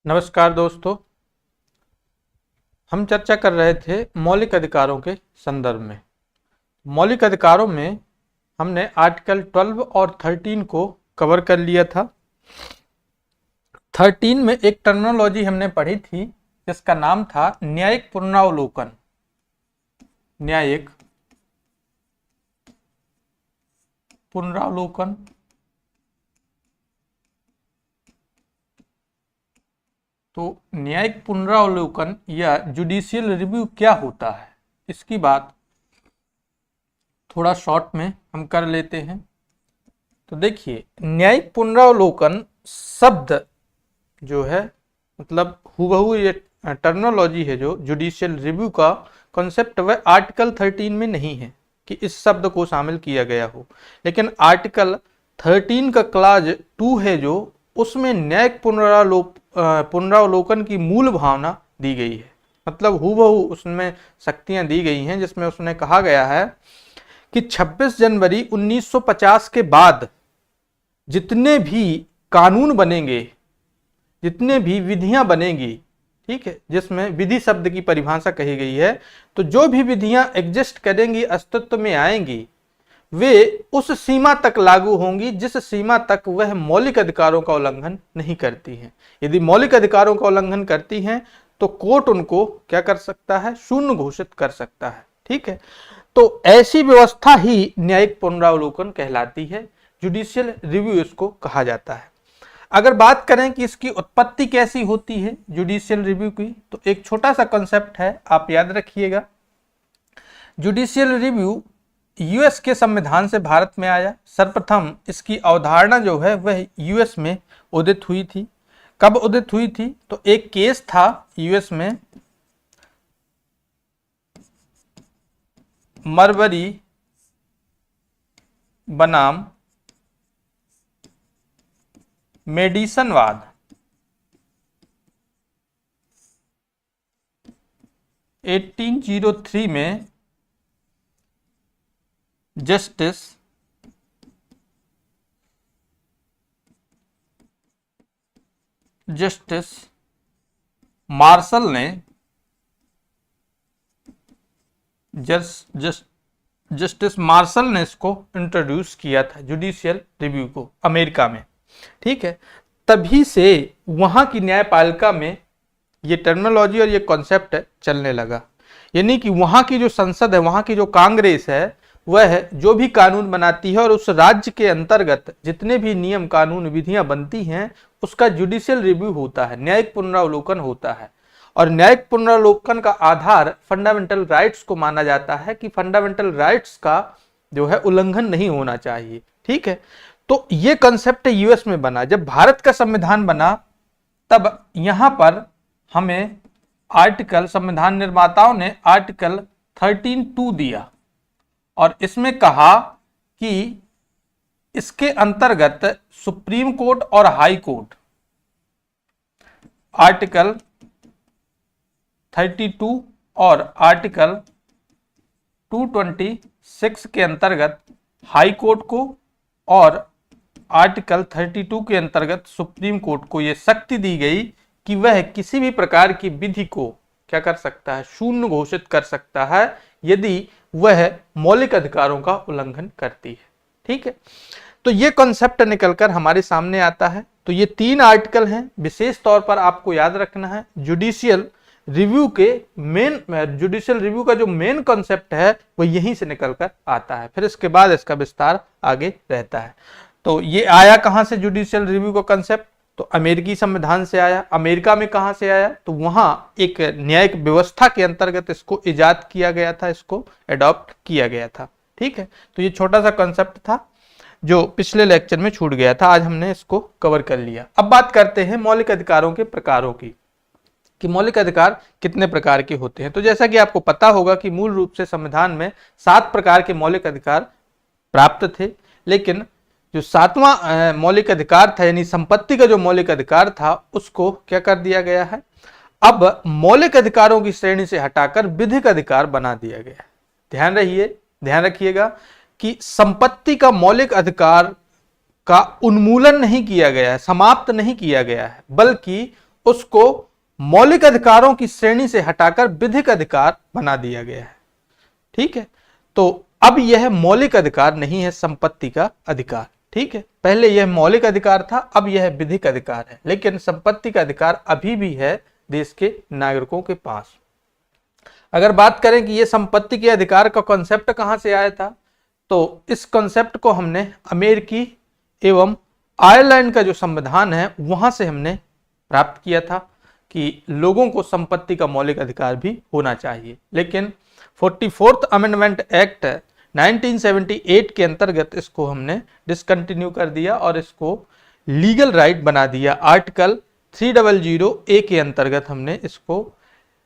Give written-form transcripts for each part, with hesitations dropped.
नमस्कार दोस्तों। हम चर्चा कर रहे थे मौलिक अधिकारों के संदर्भ में। मौलिक अधिकारों में हमने आर्टिकल 12 और 13 को कवर कर लिया था। 13 में एक टर्मिनोलॉजी हमने पढ़ी थी जिसका नाम था न्यायिक पुनरावलोकन। न्यायिक पुनरावलोकन तो न्यायिक पुनरावलोकन या जुडिशियल रिव्यू क्या होता है, इसकी बात थोड़ा शॉर्ट में हम कर लेते हैं। तो देखिए, न्यायिक पुनरावलोकन शब्द जो है, मतलब हुबहू ये टर्मिनोलॉजी है जो जुडिशियल रिव्यू का कॉन्सेप्ट, वह आर्टिकल 13 में नहीं है कि इस शब्द को शामिल किया गया हो, लेकिन आर्टिकल 13 का क्लाज 2 है जो उसमें न्यायिक पुनरावलोकन की मूल भावना दी गई है। मतलब हुबहू उसमें शक्तियां दी गई हैं, जिसमें उसने कहा गया है कि 26 जनवरी 1950 के बाद जितने भी कानून बनेंगे, जितने भी विधियां बनेंगी, ठीक है, जिसमें विधि शब्द की परिभाषा कही गई है, तो जो भी विधियां एग्जिस्ट करेंगी, अस्तित्व में आएंगी, वे उस सीमा तक लागू होंगी जिस सीमा तक वह मौलिक अधिकारों का उल्लंघन नहीं करती हैं। यदि मौलिक अधिकारों का उल्लंघन करती हैं तो कोर्ट उनको क्या कर सकता है, शून्य घोषित कर सकता है। ठीक है, तो ऐसी व्यवस्था ही न्यायिक पुनरावलोकन कहलाती है, जुडिशियल रिव्यू इसको कहा जाता है। अगर बात करें कि इसकी उत्पत्ति कैसी होती है जुडिशियल रिव्यू की, तो एक छोटा सा कॉन्सेप्ट है, आप याद रखिएगा। जुडिशियल रिव्यू यूएस के संविधान से भारत में आया। सर्वप्रथम इसकी अवधारणा जो है वह यूएस में उदित हुई थी। कब उदित हुई थी? तो एक केस था यूएस में, मरबरी बनाम मेडिसनवाद। 1803 में जस्टिस मार्शल ने इसको इंट्रोड्यूस किया था, जुडिशियल रिव्यू को, अमेरिका में। ठीक है, तभी से वहां की न्यायपालिका में ये टर्मिनोलॉजी और ये कॉन्सेप्ट चलने लगा। यानी कि वहां की जो संसद है, वहां की जो कांग्रेस है, वह जो भी कानून बनाती है और उस राज्य के अंतर्गत जितने भी नियम कानून विधियां बनती हैं, उसका जुडिशियल रिव्यू होता है, न्यायिक पुनरावलोकन होता है। और न्यायिक पुनरावलोकन का आधार फंडामेंटल राइट्स को माना जाता है कि फंडामेंटल राइट्स का जो है उल्लंघन नहीं होना चाहिए। ठीक है, तो ये कंसेप्ट यूएस में बना। जब भारत का संविधान बना तब यहां पर हमें आर्टिकल, संविधान निर्माताओं ने आर्टिकल 13(2) दिया और इसमें कहा कि इसके अंतर्गत सुप्रीम कोर्ट और हाई कोर्ट आर्टिकल 32 और आर्टिकल 226 के अंतर्गत हाई कोर्ट को और आर्टिकल 32 के अंतर्गत सुप्रीम कोर्ट को यह शक्ति दी गई कि वह किसी भी प्रकार की विधि को क्या कर सकता है, शून्य घोषित कर सकता है यदि वह मौलिक अधिकारों का उल्लंघन करती है। ठीक है, तो ये कॉन्सेप्ट निकलकर हमारे सामने आता है। तो ये 3 आर्टिकल हैं, विशेष तौर पर आपको याद रखना है। जुडिशियल रिव्यू का जो मेन कॉन्सेप्ट है वो यहीं से निकलकर आता है, फिर इसके बाद इसका विस्तार आगे रहता है। तो ये आया कहां से जुडिशियल रिव्यू का कॉन्सेप्ट? तो अमेरिकी संविधान से आया। अमेरिका में कहां से आया? तो वहां एक न्यायिक व्यवस्था के अंतर्गत इसको इजाद किया गया था, इसको एडॉप्ट किया गया था। ठीक है, तो ये छोटा सा कॉन्सेप्ट था जो पिछले लेक्चर में छूट गया था, आज हमने इसको कवर कर लिया। अब बात करते हैं मौलिक अधिकारों के प्रकारों की, कि मौलिक अधिकार कितने प्रकार के होते हैं। तो जैसा कि आपको पता होगा कि मूल रूप से संविधान में 7 प्रकार के मौलिक अधिकार प्राप्त थे, लेकिन जो 7वां मौलिक अधिकार था, यानी संपत्ति का जो मौलिक अधिकार था, उसको क्या कर दिया गया है, अब मौलिक अधिकारों की श्रेणी से हटाकर विधिक अधिकार बना दिया गया है। ध्यान रखिएगा कि संपत्ति का मौलिक अधिकार का उन्मूलन नहीं किया गया है, समाप्त नहीं किया गया है, बल्कि उसको मौलिक अधिकारों की श्रेणी से हटाकर विधिक अधिकार बना दिया गया है। ठीक है, तो अब यह मौलिक अधिकार नहीं है संपत्ति का अधिकार। ठीक है, पहले यह मौलिक अधिकार था, अब यह विधिक अधिकार है, लेकिन संपत्ति का अधिकार अभी भी है देश के नागरिकों के पास। अगर बात करें कि यह संपत्ति के अधिकार का कॉन्सेप्ट कहां से आया था, तो इस कॉन्सेप्ट को हमने अमेरिकी एवं आयरलैंड का जो संविधान है वहां से हमने प्राप्त किया था कि लोगों को संपत्ति का मौलिक अधिकार भी होना चाहिए। लेकिन 44th अमेंडमेंट एक्ट 1978 के अंतर्गत इसको हमने डिसकंटिन्यू कर दिया और इसको लीगल राइट बना दिया। आर्टिकल 300A के अंतर्गत हमने इसको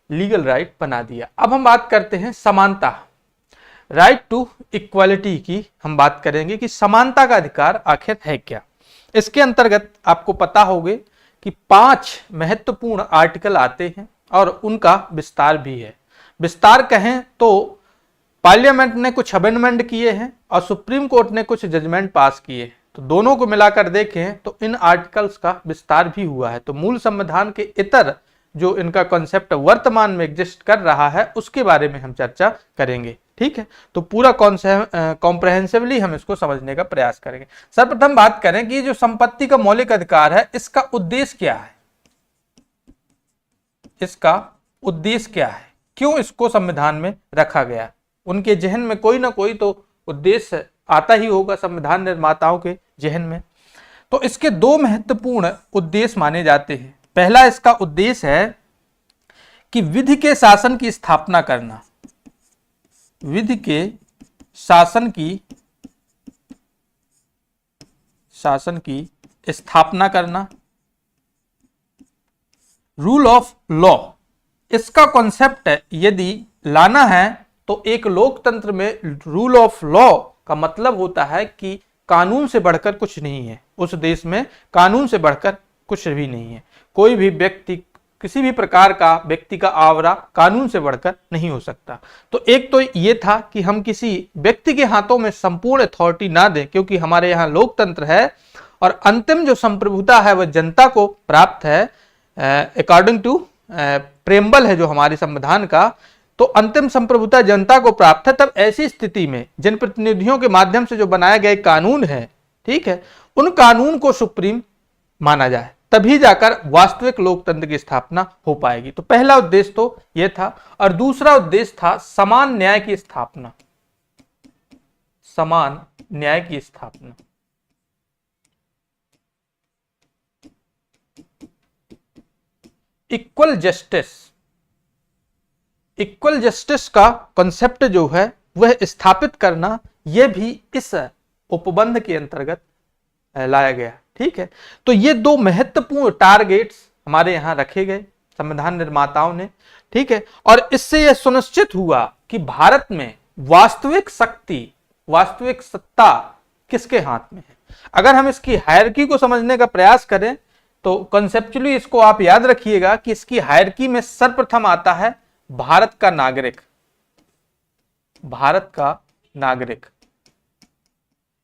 लीगल राइट बना दिया। अब हम बात करते हैं समानता, राइट टू इक्वालिटी की हम बात करेंगे कि समानता का अधिकार आखिर है क्या। इसके अंतर्गत आपको पता होगा कि 5 महत्वपूर्ण आर्टिकल आते हैं और उनका विस्तार भी है। विस्तार कहें तो पार्लियामेंट ने कुछ अमेंडमेंट किए हैं और सुप्रीम कोर्ट ने कुछ जजमेंट पास किए हैं, तो दोनों को मिलाकर देखें तो इन आर्टिकल्स का विस्तार भी हुआ है। तो मूल संविधान के इतर जो इनका कॉन्सेप्ट वर्तमान में एग्जिस्ट कर रहा है उसके बारे में हम चर्चा करेंगे। ठीक है, तो पूरा कॉम्प्रहेंसिवली हम इसको समझने का प्रयास करेंगे। सर्वप्रथम बात करें कि जो संपत्ति का मौलिक अधिकार है इसका उद्देश्य क्या है, इसका उद्देश्य क्या है, क्यों इसको संविधान में रखा गया। उनके जहन में कोई ना कोई तो उद्देश्य आता ही होगा, संविधान निर्माताओं के जहन में। तो इसके 2 महत्वपूर्ण उद्देश्य माने जाते हैं। पहला इसका उद्देश्य है कि विधि के शासन की स्थापना करना, विधि के शासन की स्थापना करना, रूल ऑफ लॉ। इसका कॉन्सेप्ट यदि लाना है तो एक लोकतंत्र में रूल ऑफ लॉ का मतलब होता है कि कानून से बढ़कर कुछ नहीं है। उस देश में कानून से बढ़कर कुछ भी नहीं है। कोई भी व्यक्ति, किसी भी प्रकार का व्यक्ति का आवरा कानून से बढ़कर नहीं हो सकता। तो एक तो ये था कि हम किसी व्यक्ति के हाथों में संपूर्ण अथॉरिटी ना दें, क्योंकि हमारे यहाँ लोकतंत्र है और अंतिम जो संप्रभुता है वह जनता को प्राप्त है अकॉर्डिंग टू प्रेम्बल है जो हमारे संविधान का। तो अंतिम संप्रभुता जनता को प्राप्त है। तब ऐसी स्थिति में जनप्रतिनिधियों के माध्यम से जो बनाए गए कानून है, ठीक है, उन कानून को सुप्रीम माना जाए, तभी जाकर वास्तविक लोकतंत्र की स्थापना हो पाएगी। तो पहला उद्देश्य तो यह था। और दूसरा उद्देश्य था समान न्याय की स्थापना, समान न्याय की स्थापना। इक्वल जस्टिस, इक्वल जस्टिस का कॉन्सेप्ट जो है वह स्थापित करना, यह भी इस उपबंध के अंतर्गत लाया गया। ठीक है, तो ये 2 महत्वपूर्ण टारगेट्स हमारे यहां रखे गए संविधान निर्माताओं ने। ठीक है, और इससे यह सुनिश्चित हुआ कि भारत में वास्तविक शक्ति, वास्तविक सत्ता किसके हाथ में है। अगर हम इसकी हायरार्की को समझने का प्रयास करें तो कॉन्सेप्चुअली इसको आप याद रखिएगा कि इसकी हायरार्की में सर्वप्रथम आता है भारत का नागरिक, भारत का नागरिक,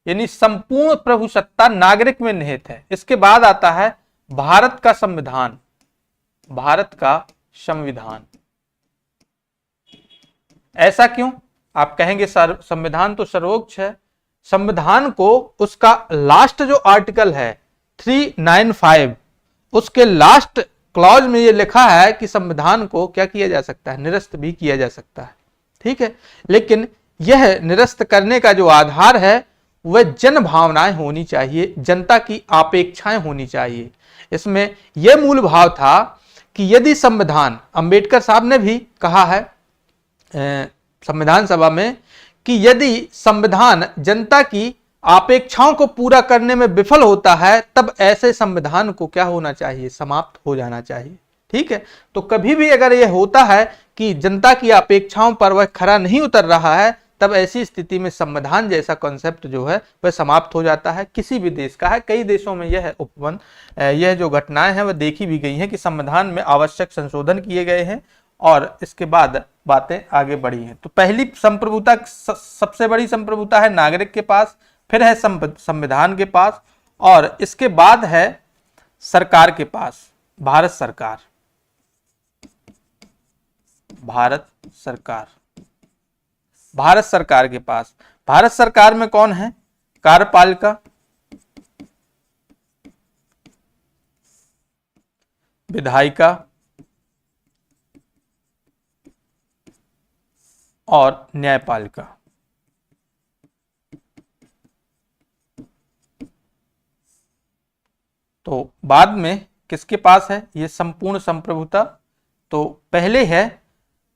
यानी संपूर्ण प्रभुसत्ता नागरिक में निहित है। इसके बाद आता है भारत का संविधान, भारत का संविधान। ऐसा क्यों? आप कहेंगे सर संविधान तो सर्वोच्च है। संविधान को उसका लास्ट जो आर्टिकल है 395, उसके लास्ट क्लॉज में ये लिखा है कि संविधान को क्या किया जा सकता है, निरस्त भी किया जा सकता है। ठीक है, लेकिन यह निरस्त करने का जो आधार है वह जन भावनाएं होनी चाहिए, जनता की अपेक्षाएं होनी चाहिए। इसमें यह मूल भाव था कि यदि संविधान, अंबेडकर साहब ने भी कहा है संविधान सभा में कि यदि संविधान जनता की अपेक्षाओं को पूरा करने में विफल होता है तब ऐसे संविधान को क्या होना चाहिए, समाप्त हो जाना चाहिए। ठीक है, तो कभी भी अगर यह होता है कि जनता की अपेक्षाओं पर वह खरा नहीं उतर रहा है तब ऐसी स्थिति में संविधान जैसा कॉन्सेप्ट जो है वह समाप्त हो जाता है। किसी भी देश का है, कई देशों में यह उपबंध, यह जो घटनाएं हैं वह देखी भी गई हैं कि संविधान में आवश्यक संशोधन किए गए हैं और इसके बाद बातें आगे बढ़ी हैं। तो पहली संप्रभुता, सबसे बड़ी संप्रभुता है नागरिक के पास, फिर है संविधान के पास और इसके बाद है सरकार के पास। भारत सरकार। भारत सरकार, भारत सरकार के पास, भारत सरकार में कौन है? कार्यपालिका, विधायिका और न्यायपालिका। तो बाद में किसके पास है ये संपूर्ण संप्रभुता? तो पहले है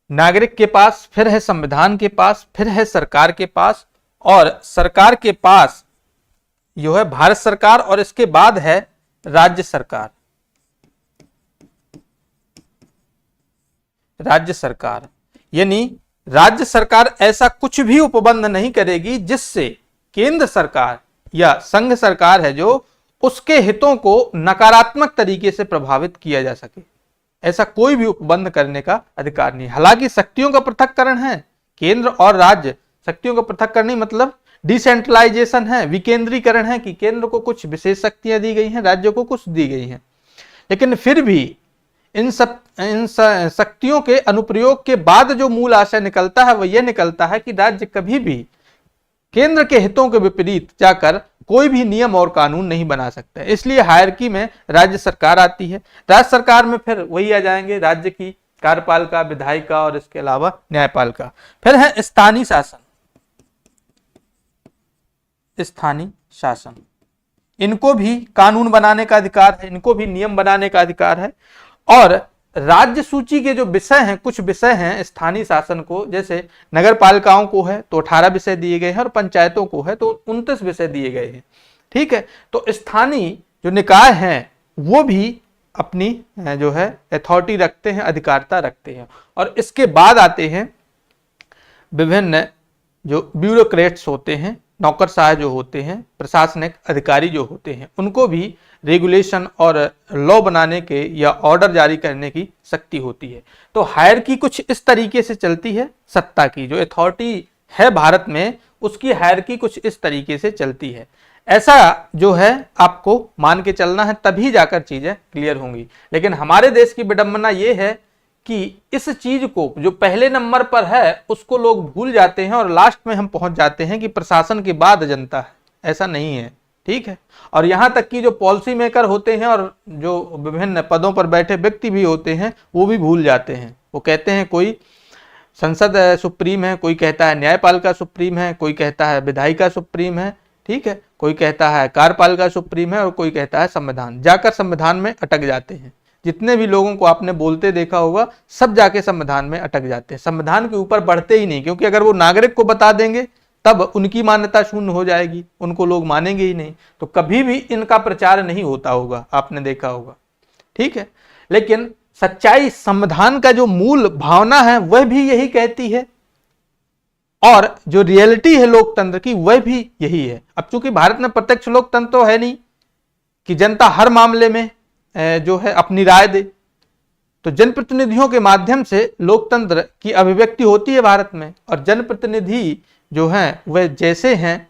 नागरिक के पास, फिर है संविधान के पास, फिर है सरकार के पास, और सरकार के पास जो है भारत सरकार, और इसके बाद है राज्य सरकार। राज्य सरकार यानी राज्य सरकार ऐसा कुछ भी उपबंध नहीं करेगी जिससे केंद्र सरकार या संघ सरकार है जो उसके हितों को नकारात्मक तरीके से प्रभावित किया जा सके। ऐसा कोई भी उपबंध करने का अधिकार नहीं। हालांकि शक्तियों का पृथक्करण है, केंद्र और राज्य, शक्तियों का पृथक्करण मतलब डिसेंट्रलाइजेशन है, विकेंद्रीकरण है कि केंद्र को कुछ विशेष शक्तियां दी गई हैं, राज्यों को कुछ दी गई हैं। लेकिन फिर भी इन शक्तियों के अनुप्रयोग के बाद जो मूल आशय निकलता है वह यह निकलता है कि राज्य कभी भी केंद्र के हितों के विपरीत जाकर कोई भी नियम और कानून नहीं बना सकता है। इसलिए हायरकी में राज्य सरकार आती है। राज्य सरकार में फिर वही आ जाएंगे राज्य की कार्यपालिका, विधायिका और इसके अलावा न्यायपालिका। फिर है स्थानीय शासन। स्थानीय शासन, इनको भी कानून बनाने का अधिकार है, इनको भी नियम बनाने का अधिकार है। और राज्य सूची के जो विषय हैं, कुछ विषय हैं स्थानीय शासन को, जैसे नगर पालिकाओं को है तो 18 विषय दिए गए हैं और पंचायतों को है तो 29 विषय दिए गए हैं। ठीक है, तो स्थानीय जो निकाय हैं वो भी अपनी जो है अथॉरिटी रखते हैं, अधिकारिता रखते हैं। और इसके बाद आते हैं विभिन्न जो ब्यूरोक्रेट्स होते हैं, नौकरशाह जो होते हैं, प्रशासनिक अधिकारी जो होते हैं, उनको भी रेगुलेशन और लॉ बनाने के या ऑर्डर जारी करने की शक्ति होती है। तो हायरकी कुछ इस तरीके से चलती है। सत्ता की जो अथॉरिटी है भारत में, उसकी हायरकी कुछ इस तरीके से चलती है। ऐसा जो है आपको मान के चलना है, तभी जाकर चीजें क्लियर होंगी। लेकिन हमारे देश की विडंबना यह है कि इस चीज को जो पहले नंबर पर है उसको लोग भूल जाते हैं और लास्ट में हम पहुंच जाते हैं कि प्रशासन के बाद जनता है। ऐसा नहीं है, ठीक है। और यहां तक कि जो पॉलिसी मेकर होते हैं और जो विभिन्न पदों पर बैठे व्यक्ति भी होते हैं वो भी भूल जाते हैं। वो कहते हैं कोई संसद सुप्रीम है, कोई कहता है न्यायपालिका सुप्रीम है, कोई कहता है विधायिका सुप्रीम है, ठीक है, कोई कहता है कार्यपालिका सुप्रीम है और कोई कहता है संविधान। जाकर संविधान में अटक जाते हैं। जितने भी लोगों को आपने बोलते देखा होगा सब जाके संविधान में अटक जाते हैं, संविधान के ऊपर बढ़ते ही नहीं, क्योंकि अगर वो नागरिक को बता देंगे तब उनकी मान्यता शून्य हो जाएगी, उनको लोग मानेंगे ही नहीं। तो कभी भी इनका प्रचार नहीं होता होगा, आपने देखा होगा, ठीक है। लेकिन सच्चाई, संविधान का जो मूल भावना है वह भी यही कहती है और जो रियलिटी है लोकतंत्र की वह भी यही है। अब चूंकि भारत में प्रत्यक्ष लोकतंत्र तो है नहीं कि जनता हर मामले में जो है अपनी राय दे, तो जनप्रतिनिधियों के माध्यम से लोकतंत्र की अभिव्यक्ति होती है भारत में। और जनप्रतिनिधि जो हैं वह जैसे हैं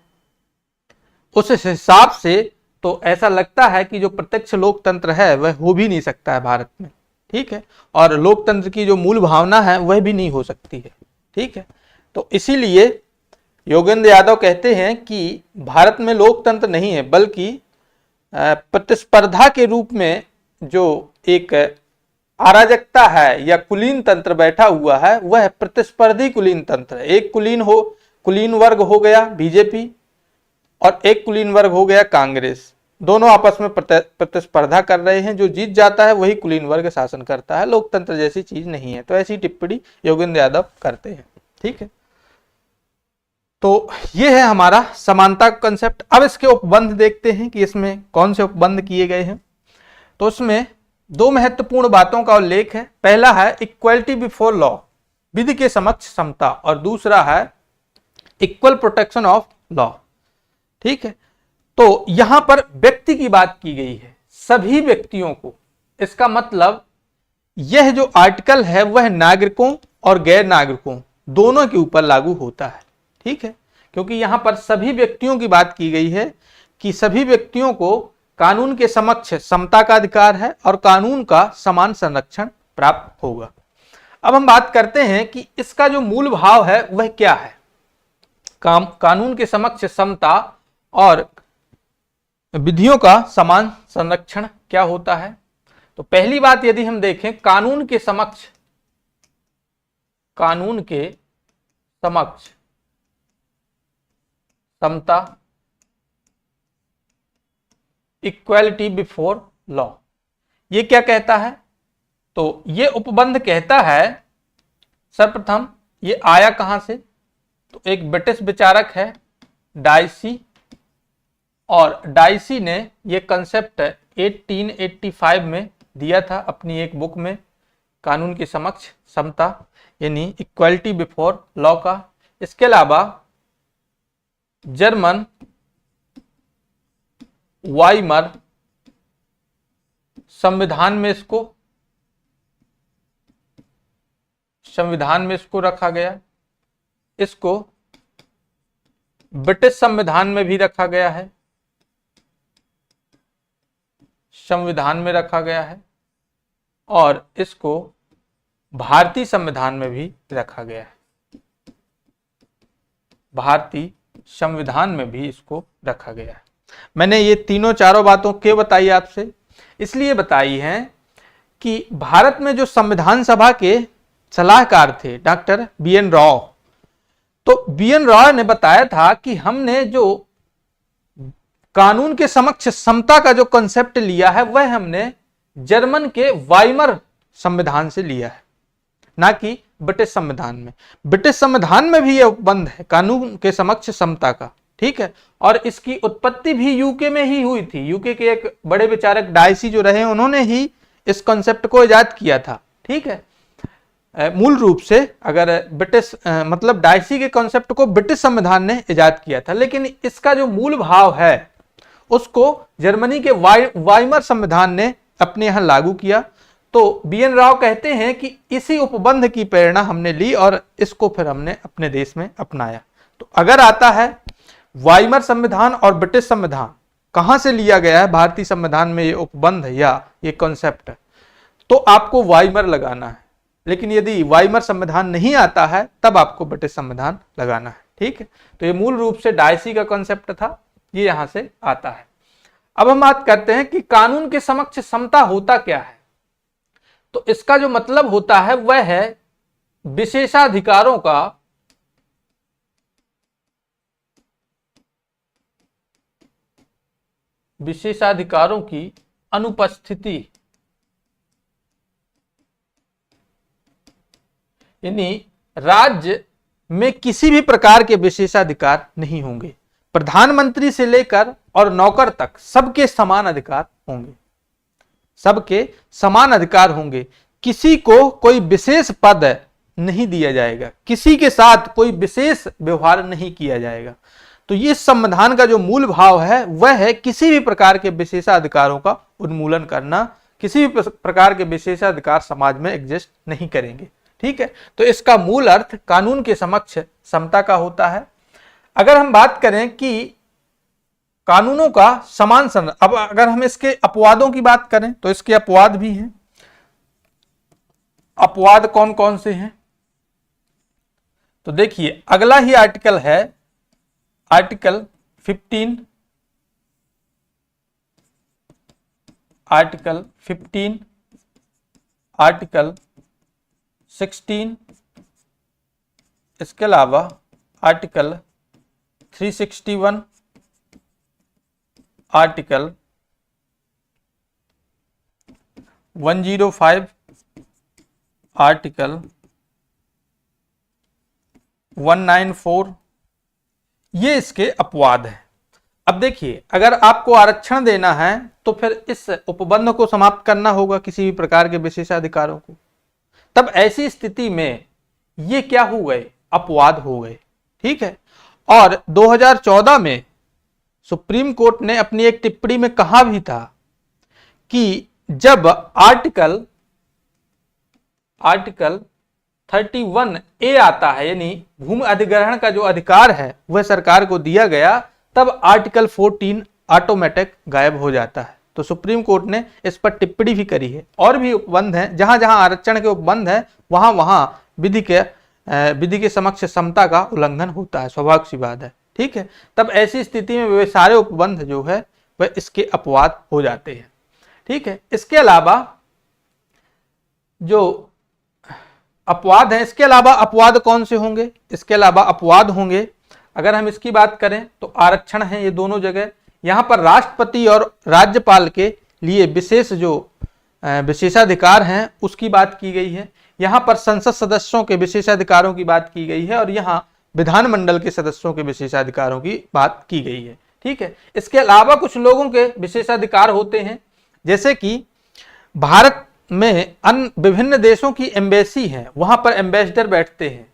उस हिसाब से तो ऐसा लगता है कि जो प्रत्यक्ष लोकतंत्र है वह हो भी नहीं सकता है भारत में, ठीक है। और लोकतंत्र की जो मूल भावना है वह भी नहीं हो सकती है, ठीक है। तो इसीलिए योगेंद्र यादव कहते हैं कि भारत में लोकतंत्र नहीं है बल्कि प्रतिस्पर्धा के रूप में जो एक अराजकता है या कुलीन तंत्र बैठा हुआ है वह प्रतिस्पर्धी कुलीन तंत्र है। एक कुलीन वर्ग हो गया बीजेपी और एक कुलीन वर्ग हो गया कांग्रेस। दोनों आपस में प्रतिस्पर्धा कर रहे हैं, जो जीत जाता है वही कुलीन वर्ग शासन करता है। लोकतंत्र जैसी चीज नहीं है। तो ऐसी टिप्पणी योगेंद्र यादव करते हैं, ठीक है। तो ये है हमारा समानता कंसेप्ट। अब इसके उपबंध देखते हैं कि इसमें कौन से उपबंध किए गए हैं। तो उसमें दो महत्वपूर्ण बातों का उल्लेख है। पहला है इक्वलिटी बिफोर लॉ, विधि के समक्ष समता, और दूसरा है इक्वल प्रोटेक्शन ऑफ लॉ, ठीक है। तो यहां पर व्यक्ति की बात की गई है, सभी व्यक्तियों को। इसका मतलब यह जो आर्टिकल है वह नागरिकों और गैर नागरिकों दोनों के ऊपर लागू होता है, ठीक है। क्योंकि यहां पर सभी व्यक्तियों की बात की गई है कि सभी व्यक्तियों को कानून के समक्ष समता का अधिकार है और कानून का समान संरक्षण प्राप्त होगा। अब हम बात करते हैं कि इसका जो मूल भाव है वह क्या है। कानून के समक्ष समता और विधियों का समान संरक्षण क्या होता है। तो पहली बात यदि हम देखें, कानून के समक्ष समता, इक्वालिटी बिफोर लॉ, ये क्या कहता है। तो ये उपबंध कहता है, सर्वप्रथम ये आया कहां से, तो एक ब्रिटिश विचारक है डाइसी, और डाइसी ने ये कंसेप्ट 1885 में दिया था अपनी एक बुक में, कानून के समक्ष समता यानी इक्वालिटी बिफोर लॉ का। इसके अलावा जर्मन वाइमर संविधान में इसको रखा गया। इसको ब्रिटिश संविधान में भी रखा गया है, संविधान में रखा गया है, और इसको भारतीय संविधान में भी रखा गया है, भारतीय संविधान में भी इसको रखा गया है। मैंने ये तीनों चारों बातों क्यों बताई आपसे, इसलिए बताई हैं कि भारत में जो संविधान सभा के सलाहकार थे डॉक्टर BN राव, तो BN राव ने बताया था कि हमने जो कानून के समक्ष समता का जो कॉन्सेप्ट लिया है वह हमने जर्मन के वाइमर संविधान से लिया है, ना कि ब्रिटिश संविधान में। ब्रिटिश संविधान में भी यह उपबंध है कानून के समक्ष समता का, ठीक है। और इसकी उत्पत्ति भी यूके में ही हुई थी। यूके के एक बड़े विचारक डाइसी जो रहे, उन्होंने ही इस कॉन्सेप्ट को इजाद किया था, ठीक है। मूल रूप से अगर ब्रिटिश मतलब डाइसी के कॉन्सेप्ट को ब्रिटिश संविधान ने इजाद किया था, लेकिन इसका जो मूल भाव है उसको जर्मनी के वाइमर संविधान ने अपने यहां लागू किया। तो BN राव कहते हैं कि इसी उपबंध की प्रेरणा हमने ली और इसको फिर हमने अपने देश में अपनाया। तो अगर आता है वाइमर संविधान और ब्रिटिश संविधान कहां से लिया गया है भारतीय संविधान में ये उपबंध या ये कॉन्सेप्ट, तो आपको वाइमर लगाना है। लेकिन यदि वाइमर संविधान नहीं आता है तब आपको ब्रिटिश संविधान लगाना है, ठीक है। तो ये मूल रूप से डाइसी का कॉन्सेप्ट था, ये यहां से आता है। अब हम बात करते हैं कि कानून के समक्ष समता होता क्या है। तो इसका जो मतलब होता है वह है विशेषाधिकारों की अनुपस्थिति, यानी राज्य में किसी भी प्रकार के विशेषाधिकार नहीं होंगे। प्रधानमंत्री से लेकर और नौकर तक सबके समान अधिकार होंगे, सबके समान अधिकार होंगे। किसी को कोई विशेष पद नहीं दिया जाएगा, किसी के साथ कोई विशेष व्यवहार नहीं किया जाएगा। तो ये संविधान का जो मूल भाव है वह है किसी भी प्रकार के विशेषाधिकारों का उन्मूलन करना, किसी भी प्रकार के विशेषाधिकार समाज में एग्जिस्ट नहीं करेंगे, ठीक है। तो इसका मूल अर्थ कानून के समक्ष समता का होता है। अगर हम बात करें कि कानूनों का समान अब अगर हम इसके अपवादों की बात करें तो इसके अपवाद भी हैं। अपवाद कौन कौन से हैं, तो देखिए अगला ही आर्टिकल है आर्टिकल 15, आर्टिकल 15, आर्टिकल 16, इसके अलावा आर्टिकल 361, आर्टिकल 105, आर्टिकल 194, ये इसके अपवाद हैं। अब देखिए अगर आपको आरक्षण देना है तो फिर इस उपबंध को समाप्त करना होगा, किसी भी प्रकार के विशेषाधिकारों को। तब ऐसी स्थिति में ये क्या हो गए, अपवाद हो गए, ठीक है। और 2014 में सुप्रीम कोर्ट ने अपनी एक टिप्पणी में कहा भी था कि जब आर्टिकल 31A आता है, यानी भूमि अधिग्रहण का जो अधिकार है वह सरकार को दिया गया, तब आर्टिकल 14 ऑटोमेटिक गायब हो जाता है। तो सुप्रीम कोर्ट ने इस पर टिप्पणी भी करी है। और भी उपबंध हैं, जहां जहां आरक्षण के उपबंध है वहां वहां विधि के समक्ष समता का उल्लंघन होता है, स्वाभाविक सी बात है। ठीक है, तब ऐसी स्थिति में वे सारे उपबंध जो है वह इसके अपवाद हो जाते हैं। ठीक है, इसके अलावा जो अपवाद हैं, इसके अलावा अपवाद कौन से होंगे? इसके अलावा अपवाद होंगे, अगर हम इसकी बात करें तो आरक्षण है ये दोनों जगह। यहां पर राष्ट्रपति और राज्यपाल के लिए विशेष जो विशेषाधिकार हैं उसकी बात की गई है। यहां पर संसद सदस्यों के विशेषाधिकारों की बात की गई है और यहां विधानमंडल के सदस्यों के विशेषाधिकारों की बात की गई है। ठीक है, इसके अलावा कुछ लोगों के विशेषाधिकार होते हैं, जैसे कि भारत में अन्य विभिन्न देशों की एम्बेसी है, वहां पर एम्बेसडर बैठते हैं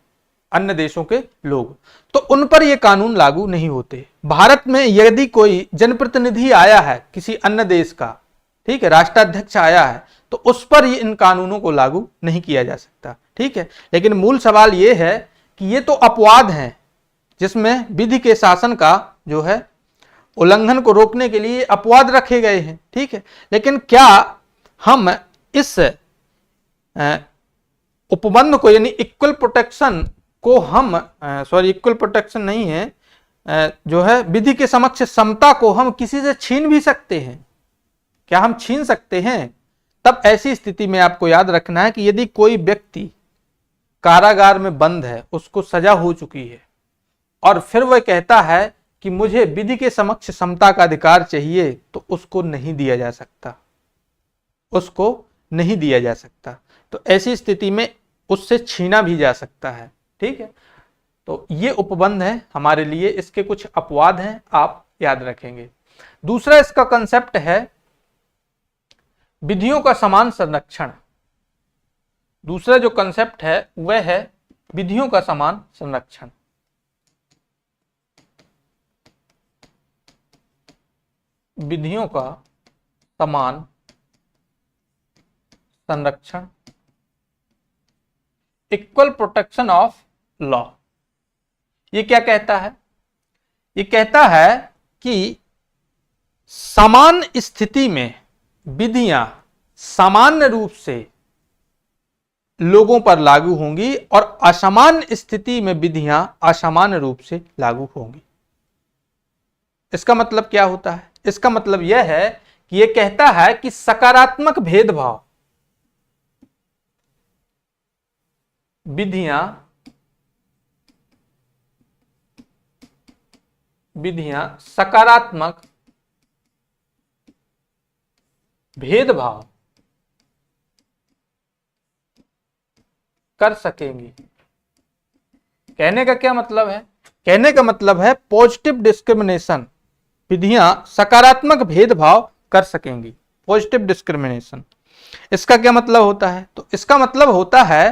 अन्य देशों के लोग, तो उन पर ये कानून लागू नहीं होते। भारत में यदि कोई जनप्रतिनिधि आया है किसी अन्य देश का, ठीक है, राष्ट्राध्यक्ष आया है, तो उस पर ये इन कानूनों को लागू नहीं किया जा सकता। ठीक है, लेकिन मूल सवाल ये है कि ये तो अपवाद हैं जिसमें विधि के शासन का जो है उल्लंघन को रोकने के लिए अपवाद रखे गए हैं। ठीक है, लेकिन क्या हम इस उपबंध को यानी इक्वल प्रोटेक्शन को हम इक्वल प्रोटेक्शन नहीं है, जो है विधि के समक्ष समता को हम किसी से छीन भी सकते हैं? क्या हम छीन सकते हैं? तब ऐसी स्थिति में आपको याद रखना है कि यदि कोई व्यक्ति कारागार में बंद है, उसको सजा हो चुकी है और फिर वह कहता है कि मुझे विधि के समक्ष समता का अधिकार चाहिए, तो उसको नहीं दिया जा सकता, उसको नहीं दिया जा सकता। तो ऐसी स्थिति में उससे छीना भी जा सकता है। ठीक है, तो ये उपबंध है हमारे लिए, इसके कुछ अपवाद हैं, आप याद रखेंगे। दूसरा इसका कंसेप्ट है विधियों का समान संरक्षण। दूसरा जो कंसेप्ट है वह है विधियों का समान संरक्षण। विधियों का समान संरक्षण, इक्वल प्रोटेक्शन ऑफ लॉ। ये क्या कहता है? ये कहता है कि समान स्थिति में विधियां सामान्य रूप से लोगों पर लागू होंगी और असामान्य स्थिति में विधियां असामान्य रूप से लागू होंगी। इसका मतलब क्या होता है? इसका मतलब यह है कि यह कहता है कि सकारात्मक भेदभाव विधियां सकारात्मक भेदभाव कर सकेंगी। कहने का क्या मतलब है? कहने का मतलब है पॉजिटिव डिस्क्रिमिनेशन, विधियां सकारात्मक भेदभाव कर सकेंगी, पॉजिटिव डिस्क्रिमिनेशन। इसका क्या मतलब होता है? तो इसका मतलब होता है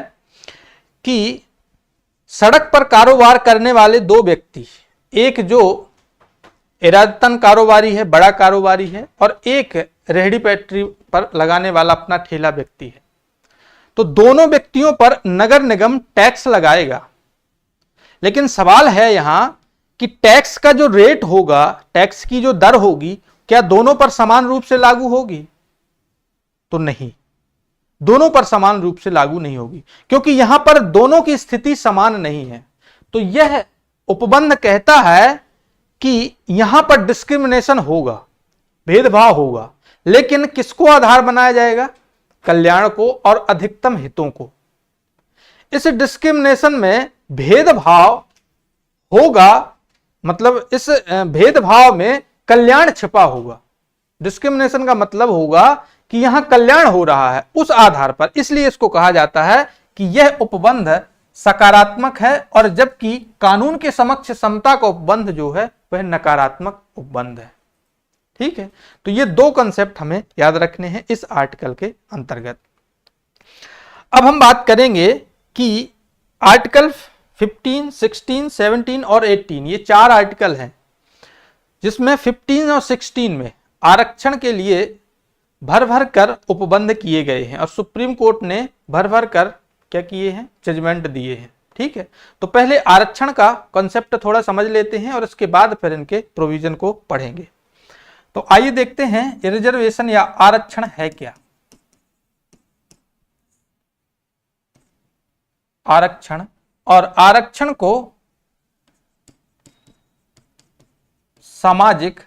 कि सड़क पर कारोबार करने वाले दो व्यक्ति, एक जो इरादतन कारोबारी है, बड़ा कारोबारी है, और एक रेहड़ी पटरी पर लगाने वाला अपना ठेला व्यक्ति है, तो दोनों व्यक्तियों पर नगर निगम टैक्स लगाएगा। लेकिन सवाल है यहां कि टैक्स का जो रेट होगा, टैक्स की जो दर होगी, क्या दोनों पर समान रूप से लागू होगी? तो नहीं, दोनों पर समान रूप से लागू नहीं होगी, क्योंकि यहां पर दोनों की स्थिति समान नहीं है। तो यह उपबंध कहता है कि यहां पर डिस्क्रिमिनेशन होगा, भेदभाव होगा, लेकिन किसको आधार बनाया जाएगा? कल्याण को और अधिकतम हितों को। इस डिस्क्रिमिनेशन में भेदभाव होगा, मतलब इस भेदभाव में कल्याण छिपा होगा। डिस्क्रिमिनेशन का मतलब होगा कि यहां कल्याण हो रहा है उस आधार पर, इसलिए इसको कहा जाता है कि यह उपबंध सकारात्मक है, और जबकि कानून के समक्ष समता का उपबंध जो है वह नकारात्मक उपबंध है। ठीक है, तो ये दो कंसेप्ट हमें याद रखने हैं इस आर्टिकल के अंतर्गत। अब हम बात करेंगे कि आर्टिकल 15, 16, 17 और 18, ये चार आर्टिकल हैं, जिसमें 15 और 16 में आरक्षण के लिए भर भर कर उपबंध किए गए हैं और सुप्रीम कोर्ट ने भर भर कर क्या किए हैं? जजमेंट दिए हैं। ठीक है, तो पहले आरक्षण का कॉन्सेप्ट थोड़ा समझ लेते हैं और इसके बाद फिर इनके प्रोविजन को पढ़ेंगे। तो आइए देखते हैं रिजर्वेशन या आरक्षण है क्या। आरक्षण, और आरक्षण को सामाजिक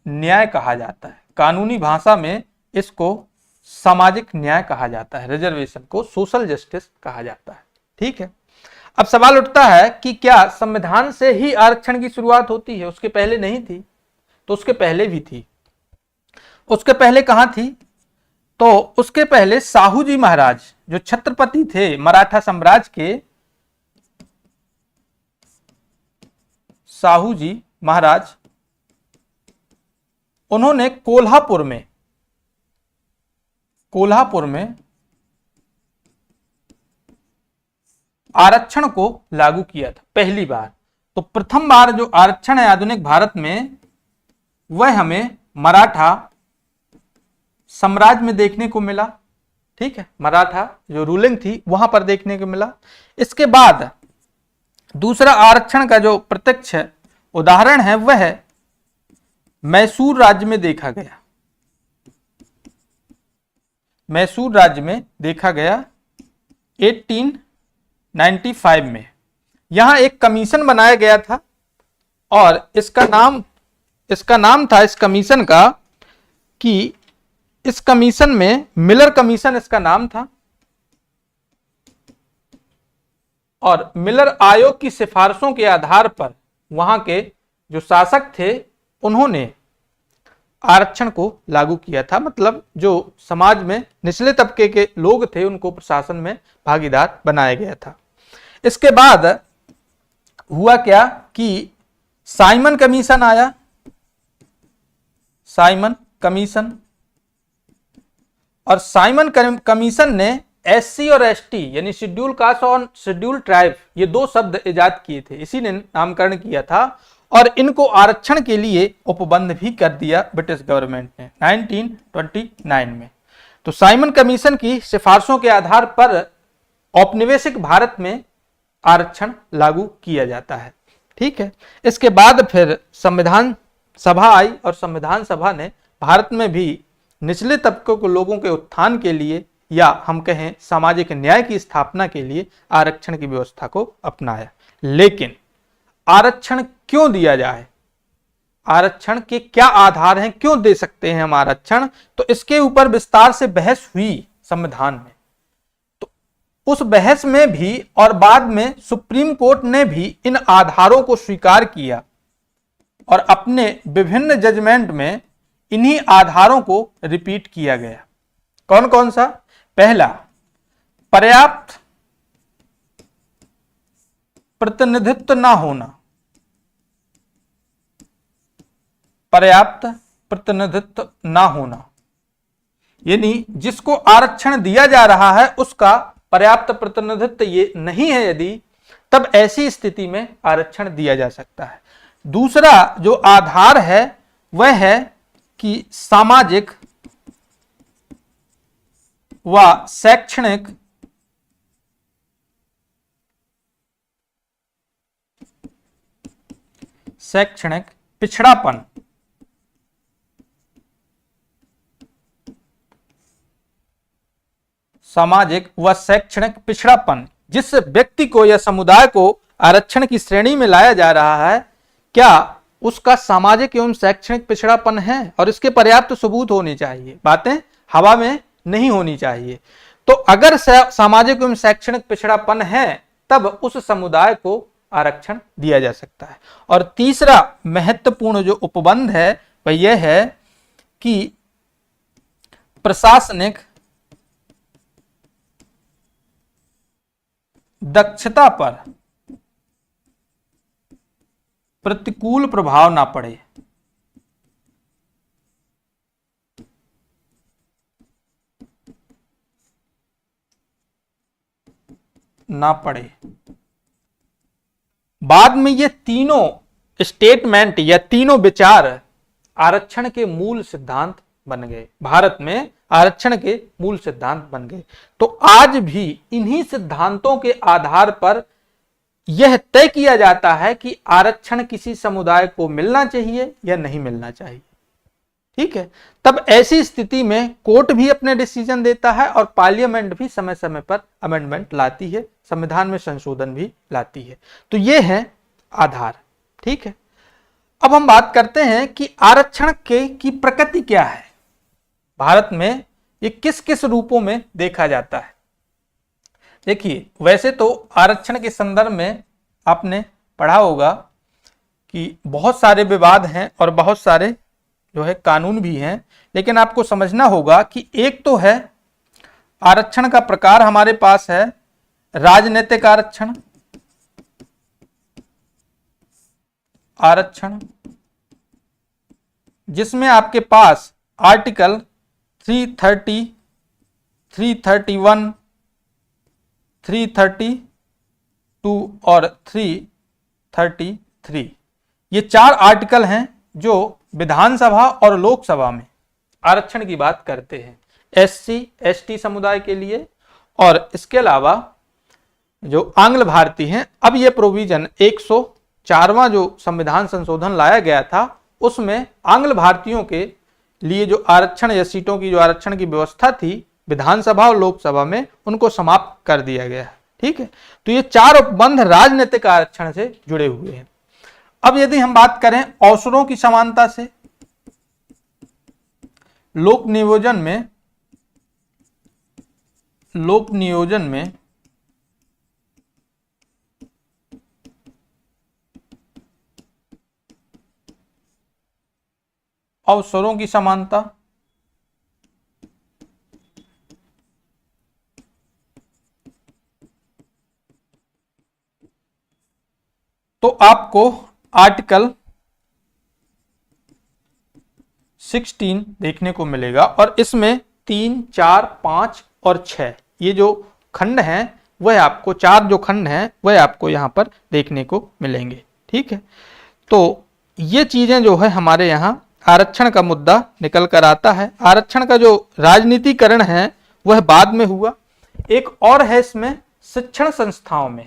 न्याय कहा जाता है। कानूनी भाषा में इसको सामाजिक न्याय कहा जाता है, रिजर्वेशन को सोशल जस्टिस कहा जाता है। ठीक है, अब सवाल उठता है कि क्या संविधान से ही आरक्षण की शुरुआत होती है? उसके पहले नहीं थी? तो उसके पहले भी थी। उसके पहले कहां थी? तो उसके पहले साहू जी महाराज जो छत्रपति थे मराठा साम्राज्य के, साहू जी महाराज, उन्होंने कोल्हापुर में आरक्षण को लागू किया था पहली बार। तो प्रथम बार जो आरक्षण है आधुनिक भारत में, वह हमें मराठा साम्राज्य में देखने को मिला। ठीक है, मराठा जो रूलिंग थी वहां पर देखने को मिला। इसके बाद दूसरा आरक्षण का जो प्रत्यक्ष उदाहरण है वह मैसूर राज्य में देखा गया। मैसूर राज्य में देखा गया 1895 में। यहां एक कमीशन बनाया गया था और इसका नाम था इस कमीशन का कि इस कमीशन में मिलर कमीशन इसका नाम था, और मिलर आयोग की सिफारिशों के आधार पर वहां के जो शासक थे उन्होंने आरक्षण को लागू किया था। मतलब जो समाज में निचले तबके के लोग थे उनको प्रशासन में भागीदार बनाया गया था। इसके बाद हुआ क्या कि साइमन कमीशन आया। साइमन कमीशन, और साइमन कमीशन ने एससी और एसटी यानी शेड्यूल कास्ट और शेड्यूल ट्राइब, ये दो शब्द इजाद किए थे, इसी ने नामकरण किया था, और इनको आरक्षण के लिए उपबंध भी कर दिया ब्रिटिश गवर्नमेंट ने 1929 में। तो साइमन कमीशन की सिफारिशों के आधार पर औपनिवेशिक भारत में आरक्षण लागू किया जाता है। ठीक है, इसके बाद फिर संविधान सभा आई और संविधान सभा ने भारत में भी निचले तबकों के लोगों के उत्थान के लिए, या हम कहें सामाजिक न्याय की स्थापना के लिए आरक्षण की व्यवस्था को अपनाया। लेकिन आरक्षण क्यों दिया जाए, आरक्षण के क्या आधार हैं, क्यों दे सकते हैं हम आरक्षण, तो इसके ऊपर विस्तार से बहस हुई संविधान में। तो उस बहस में भी और बाद में सुप्रीम कोर्ट ने भी इन आधारों को स्वीकार किया और अपने विभिन्न जजमेंट में इन्हीं आधारों को रिपीट किया गया। कौन कौन सा? पहला, पर्याप्त प्रतिनिधित्व ना होना। पर्याप्त प्रतिनिधित्व ना होना यानी जिसको आरक्षण दिया जा रहा है उसका पर्याप्त प्रतिनिधित्व ये नहीं है यदि, तब ऐसी स्थिति में आरक्षण दिया जा सकता है। दूसरा जो आधार है वह है कि सामाजिक व शैक्षणिक पिछड़ापन। सामाजिक व शैक्षणिक पिछड़ापन, जिस व्यक्ति को या समुदाय को आरक्षण की श्रेणी में लाया जा रहा है, क्या उसका सामाजिक एवं शैक्षणिक पिछड़ापन है, और इसके पर्याप्त सबूत होने चाहिए, बातें हवा में नहीं होनी चाहिए। तो अगर सामाजिक एवं शैक्षणिक पिछड़ापन है तब उस समुदाय को आरक्षण दिया जा सकता है। और तीसरा महत्वपूर्ण जो उपबंध है वह यह है कि प्रशासनिक दक्षता पर प्रतिकूल प्रभाव ना पड़े। बाद में ये तीनों स्टेटमेंट या तीनों विचार आरक्षण के मूल सिद्धांत बन गए। भारत में आरक्षण के मूल सिद्धांत बन गए। तो आज भी इन्हीं सिद्धांतों के आधार पर यह तय किया जाता है कि आरक्षण किसी समुदाय को मिलना चाहिए या नहीं मिलना चाहिए। ठीक है। तब ऐसी स्थिति में कोर्ट भी अपने डिसीजन देता है और पार्लियामेंट भी समय समय पर अमेंडमेंट लाती है, संविधान में संशोधन भी लाती है। तो ये है आधार। ठीक है, अब हम बात करते हैं कि आरक्षण की प्रकृति क्या है, भारत में ये किस किस रूपों में देखा जाता है। देखिए, वैसे तो आरक्षण के संदर्भ में आपने पढ़ा होगा कि बहुत सारे विवाद हैं और बहुत सारे जो है कानून भी हैं, लेकिन आपको समझना होगा कि एक तो है आरक्षण का प्रकार, हमारे पास है राजनीतिक आरक्षण, जिसमें आपके पास आर्टिकल 330, 331, 332 और 333, ये 4 आर्टिकल हैं जो विधानसभा और लोकसभा में आरक्षण की बात करते हैं SC ST समुदाय के लिए। और इसके अलावा जो आंग्ल भारतीय हैं, अब ये प्रोविजन 104वां जो संविधान संशोधन लाया गया था उसमें आंग्ल भारतीयों के लिए जो आरक्षण या सीटों की जो आरक्षण की व्यवस्था थी विधानसभा और लोकसभा में, उनको समाप्त कर दिया गया है। ठीक है, तो ये 4 उपबंध राजनीतिक आरक्षण से जुड़े हुए हैं। अब यदि हम बात करें अवसरों की समानता से, लोक नियोजन में अवसरों की समानता, तो आपको आर्टिकल 16 देखने को मिलेगा और इसमें 3, 4, 5 और 6 ये जो खंड हैं वह आपको, 4 जो खंड हैं वह आपको यहां पर देखने को मिलेंगे। ठीक है, तो ये चीजें जो है हमारे यहां आरक्षण का मुद्दा निकल कर आता है। आरक्षण का जो राजनीतिकरण है वह बाद में हुआ। एक और है इसमें शिक्षण संस्थाओं में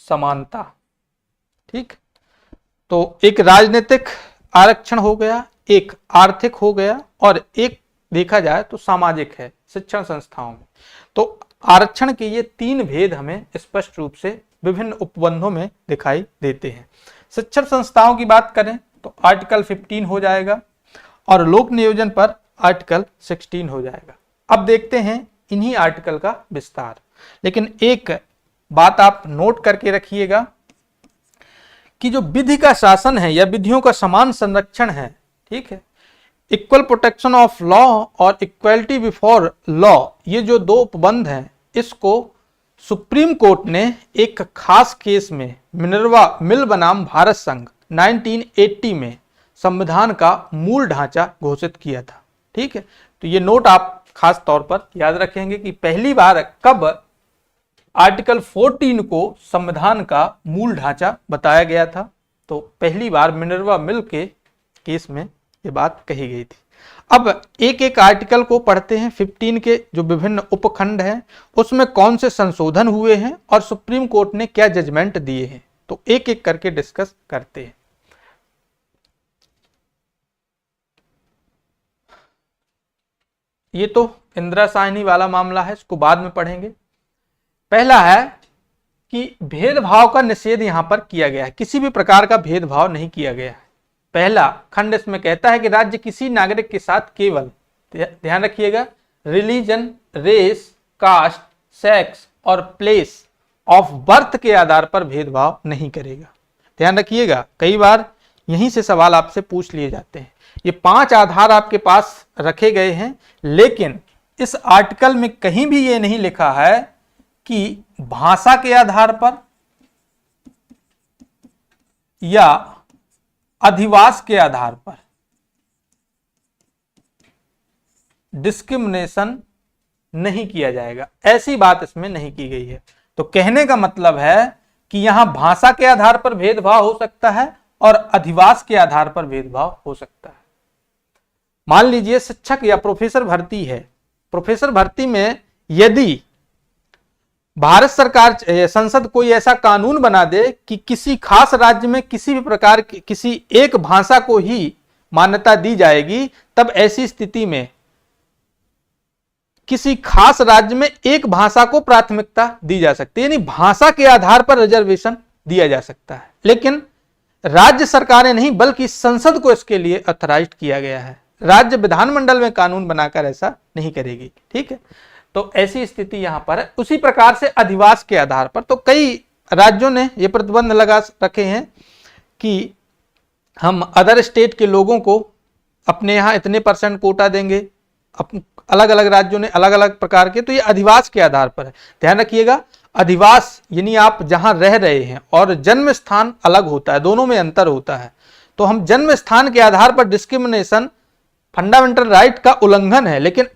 समानता। ठीक, तो एक राजनीतिक आरक्षण हो गया, एक आर्थिक हो गया और एक देखा जाए तो सामाजिक है शिक्षण संस्थाओं में। तो आरक्षण के ये 3 भेद हमें स्पष्ट रूप से विभिन्न उपबंधों में दिखाई देते हैं। शिक्षण संस्थाओं की बात करें तो आर्टिकल 15 हो जाएगा और लोक नियोजन पर आर्टिकल 16 हो जाएगा। अब देखते हैं इन्हीं आर्टिकल का विस्तार, लेकिन एक बात आप नोट करके रखिएगा कि जो विधि का शासन है या विधियों का समान संरक्षण है, ठीक है, इक्वल प्रोटेक्शन ऑफ लॉ और इक्वलिटी बिफोर लॉ, ये जो 2 उपबंध हैं, इसको सुप्रीम कोर्ट ने एक खास केस में मिनर्वा मिल बनाम भारत संघ 1980 में संविधान का मूल ढांचा घोषित किया था। ठीक है, तो ये नोट आप खास तौर पर याद रखेंगे कि पहली बार कब आर्टिकल 14 को संविधान का मूल ढांचा बताया गया था। तो पहली बार मिनर्वा मिल के केस में ये बात कही गई थी। अब एक एक आर्टिकल को पढ़ते हैं। 15 के जो विभिन्न उपखंड हैं उसमें कौन से संशोधन हुए हैं और सुप्रीम कोर्ट ने क्या जजमेंट दिए हैं, तो एक एक करके डिस्कस करते हैं। ये तो इंदिरा साहनी वाला मामला है, इसको बाद में पढ़ेंगे। पहला है कि भेदभाव का निषेध यहां पर किया गया है, किसी भी प्रकार का भेदभाव नहीं किया गया है। पहला खंड इसमें कहता है कि राज्य किसी नागरिक के साथ केवल, ध्यान रखिएगा, रिलीजन, रेस, कास्ट, सेक्स और प्लेस ऑफ बर्थ के आधार पर भेदभाव नहीं करेगा। ध्यान रखिएगा, कई बार यहीं से सवाल आपसे पूछ लिए जाते हैं। ये 5 आधार आपके पास रखे गए हैं, लेकिन इस आर्टिकल में कहीं भी ये नहीं लिखा है कि भाषा के आधार पर या अधिवास के आधार पर डिस्क्रिमिनेशन नहीं किया जाएगा, ऐसी बात इसमें नहीं की गई है। तो कहने का मतलब है कि यहां भाषा के आधार पर भेदभाव हो सकता है और अधिवास के आधार पर भेदभाव हो सकता है। मान लीजिए शिक्षक या प्रोफेसर भर्ती है, प्रोफेसर भर्ती में यदि भारत सरकार संसद कोई ऐसा कानून बना दे कि किसी खास राज्य में किसी भी प्रकार की किसी एक भाषा को ही मान्यता दी जाएगी, तब ऐसी स्थिति में किसी खास राज्य में एक भाषा को प्राथमिकता दी जा सकती है, यानी भाषा के आधार पर रिजर्वेशन दिया जा सकता है। लेकिन राज्य सरकारें नहीं बल्कि संसद को इसके लिए ऑथराइज्ड किया गया है। राज्य विधानमंडल में कानून बनाकर ऐसा नहीं करेगी। ठीक है, तो ऐसी स्थिति यहां पर है। उसी प्रकार से अधिवास के आधार पर तो कई राज्यों ने ये प्रतिबंध लगा रखे हैं कि हम अदर स्टेट के लोगों को अपने यहाँ इतने % कोटा देंगे। अलग अलग राज्यों ने अलग अलग प्रकार के, तो ये अधिवास के आधार पर है। ध्यान रखिएगा, अधिवास यानी आप जहां रह रहे हैं और जन्म स्थान अलग होता है, दोनों में अंतर होता है। तो हम जन्म स्थान के आधार पर डिस्क्रिमिनेशन फंडामेंटल राइट का उल्लंघन है, लेकिन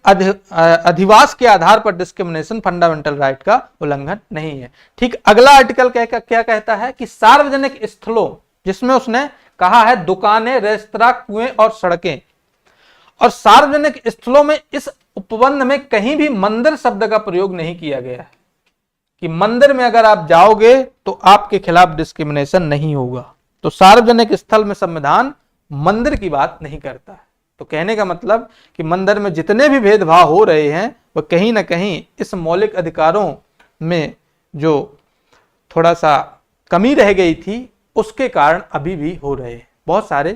अधिवास के आधार पर डिस्क्रिमिनेशन फंडामेंटल राइट का उल्लंघन नहीं है। ठीक, अगला आर्टिकल क्या कहता है कि सार्वजनिक स्थलों, जिसमें उसने कहा है दुकानें, रेस्तरां, कुएं और सड़कें, और सार्वजनिक स्थलों में इस उपबंध में कहीं भी मंदिर शब्द का प्रयोग नहीं किया गया है कि मंदिर में अगर आप जाओगे तो आपके खिलाफ डिस्क्रिमिनेशन नहीं होगा। तो सार्वजनिक स्थल में संविधान मंदिर की बात नहीं करता है। तो कहने का मतलब कि मंदिर में जितने भी भेदभाव हो रहे हैं वह कहीं ना कहीं इस मौलिक अधिकारों में जो थोड़ा सा कमी रह गई थी उसके कारण अभी भी हो रहे हैं बहुत सारे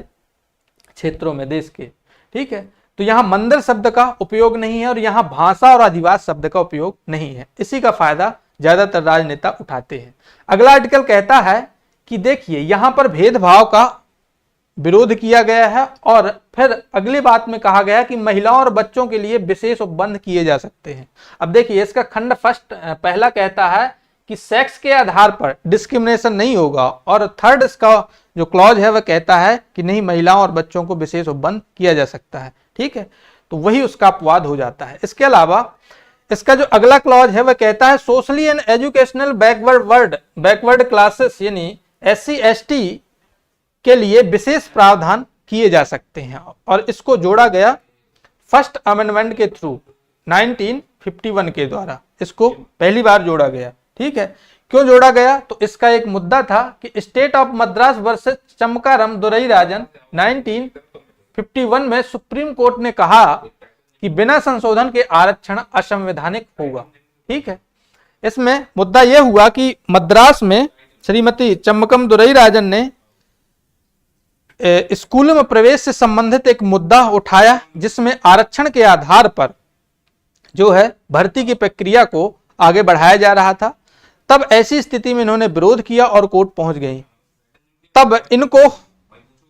क्षेत्रों में देश के। ठीक है, तो यहां मंदिर शब्द का उपयोग नहीं है और यहां भाषा और अधिवास शब्द का उपयोग नहीं है। इसी का फायदा ज्यादातर राजनेता उठाते हैं। अगला आर्टिकल कहता है कि देखिए यहां पर भेदभाव का विरोध किया गया है और फिर अगली बात में कहा गया कि महिलाओं और बच्चों के लिए विशेष उपबंध किए जा सकते हैं। अब देखिए इसका खंड पहला कहता है कि सेक्स के आधार पर डिस्क्रिमिनेशन नहीं होगा, और थर्ड इसका जो क्लॉज है वह कहता है कि नहीं, महिलाओं और बच्चों को विशेष उपबंध किया जा सकता है। ठीक है, तो वही उसका अपवाद हो जाता है। इसके अलावा इसका जो अगला क्लॉज है वह कहता है socially and educational backward classes यानी SC ST के लिए विशेष प्रावधान किए जा सकते हैं, और इसको जोड़ा गया फर्स्ट अमेंडमेंट के थ्रू 1951 के द्वारा इसको पहली बार जोड़ा गया। ठीक है, क्यों जोड़ा गया? तो इसका एक मुद्दा था कि स्टेट ऑफ मद्रास वर्सेस चमकाराम दुरईराजन 1951 में सुप्रीम कोर्ट ने कहा कि बिना संशोधन के आरक्षण असंवैधानिक होगा। ठीक है, इसमें मुद्दा यह हुआ कि मद्रास में श्रीमती चम्मकम दुरईराजन ने स्कूल में प्रवेश से संबंधित एक मुद्दा उठाया जिसमें आरक्षण के आधार पर जो है भर्ती की प्रक्रिया को आगे बढ़ाया जा रहा था। तब ऐसी स्थिति में इन्होंने विरोध किया और कोर्ट पहुंच गई। तब इनको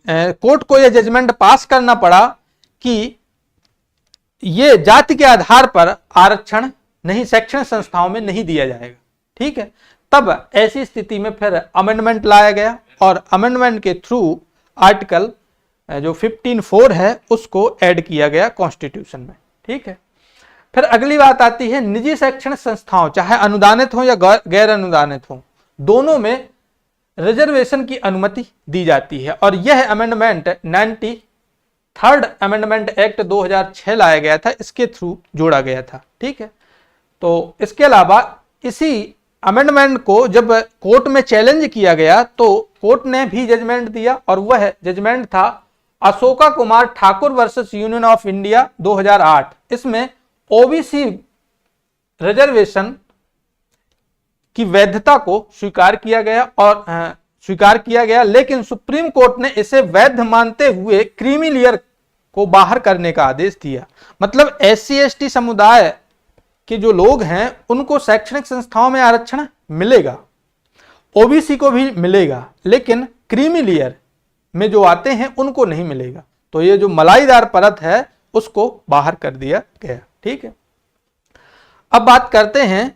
कोर्ट को यह जजमेंट पास करना पड़ा कि ये जाति के आधार पर आरक्षण नहीं शैक्षणिक संस्थाओं में नहीं दिया जाएगा। ठीक है, तब ऐसी स्थिति में फिर अमेंडमेंट लाया गया और अमेंडमेंट के थ्रू आर्टिकल जो 15(4) है उसको ऐड किया गया कॉन्स्टिट्यूशन में। ठीक है, फिर अगली बात आती है निजी शैक्षणिक संस्थाओं, चाहे अनुदानित हो या गैर अनुदानित हो, दोनों में रिजर्वेशन की अनुमति दी जाती है। और यह अमेंडमेंट 93rd अमेंडमेंट एक्ट 2006 लाया गया था, इसके थ्रू जोड़ा गया था। ठीक है, तो इसके अलावा इसी अमेंडमेंट को जब कोर्ट में चैलेंज किया गया तो कोर्ट ने भी जजमेंट दिया और वह जजमेंट था Ashoka Kumar Thakur versus union of India 2008। इसमें ओबीसी रिजर्वेशन की वैधता को स्वीकार किया गया लेकिन सुप्रीम कोर्ट ने इसे वैध मानते हुए क्रीमी लेयर को बाहर करने का आदेश दिया। मतलब SC ST समुदाय के जो लोग हैं उनको शैक्षणिक संस्थाओं में आरक्षण मिलेगा, ओबीसी को भी मिलेगा, लेकिन क्रीमी लेयर में जो आते हैं उनको नहीं मिलेगा। तो ये जो मलाईदार परत है उसको बाहर कर दिया गया। ठीक है, अब बात करते हैं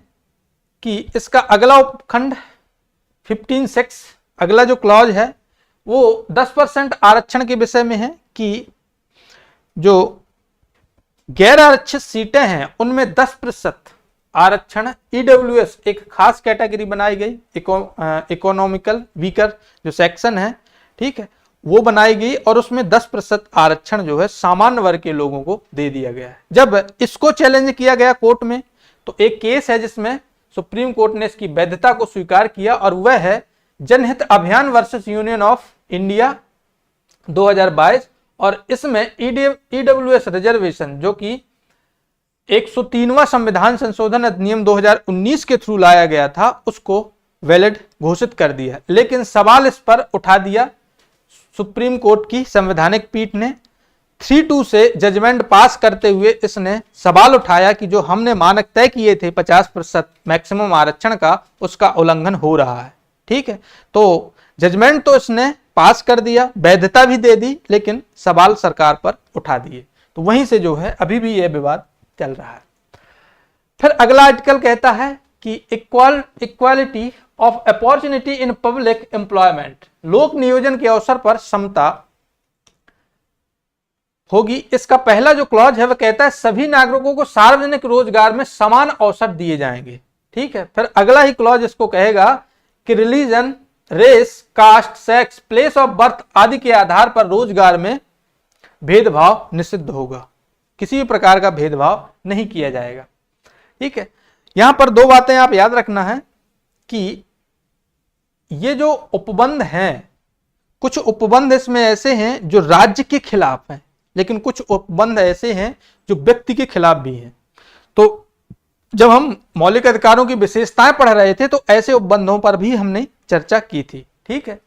कि इसका अगला उपखंड 15(6) अगला जो क्लॉज है वो 10% आरक्षण के विषय में है कि जो गैर आरक्षित सीटें हैं उनमें 10% आरक्षण EWS एक खास कैटेगरी बनाई गई, इकोनॉमिकल वीकर जो सेक्शन है, ठीक है, वो बनाई गई और उसमें 10% आरक्षण जो है सामान्य वर्ग के लोगों को दे दिया गया है। जब इसको चैलेंज किया गया कोर्ट में तो एक केस है जिसमें सुप्रीम कोर्ट ने इसकी वैधता को स्वीकार किया और वह है जनहित अभियान वर्सेस यूनियन ऑफ इंडिया 2022। और इसमें ईडब्ल्यूएस रिजर्वेशन जो कि 103वां संविधान संशोधन अधिनियम 2019 के थ्रू लाया गया था उसको वैलिड घोषित कर दिया। लेकिन सवाल इस पर उठा दिया सुप्रीम कोर्ट की संवैधानिक पीठ ने 3-2 से जजमेंट पास करते हुए इसने सवाल उठाया कि जो हमने मानक तय किए थे 50% मैक्सिमम आरक्षण का, उसका उल्लंघन हो रहा है। ठीक है, तो जजमेंट तो इसने पास कर दिया, वैधता भी दे दी, लेकिन सवाल सरकार पर उठा दिए। तो वहीं से जो है अभी भी यह विवाद चल रहा है। फिर अगला आर्टिकल कहता है कि equality of opportunity in public employment, लोक नियोजन के अवसर पर समता होगी। इसका पहला जो क्लॉज है वह कहता है सभी नागरिकों को सार्वजनिक रोजगार में समान अवसर दिए जाएंगे। ठीक है, फिर अगला ही क्लॉज इसको कहेगा कि religion, race, caste, sex, place of birth आदि के आधार पर रोजगार में भेदभाव निषिद्ध होगा, किसी भी प्रकार का भेदभाव नहीं किया जाएगा। ठीक है, यहां पर दो बातें आप याद रखना है कि ये जो उपबंध हैं, कुछ उपबंध इसमें ऐसे हैं जो राज्य के खिलाफ हैं, लेकिन कुछ उपबंध ऐसे हैं जो व्यक्ति के खिलाफ भी हैं। तो जब हम मौलिक अधिकारों की विशेषताएं पढ़ रहे थे तो ऐसे उपबंधों पर भी हमने चर्चा की थी। ठीक है,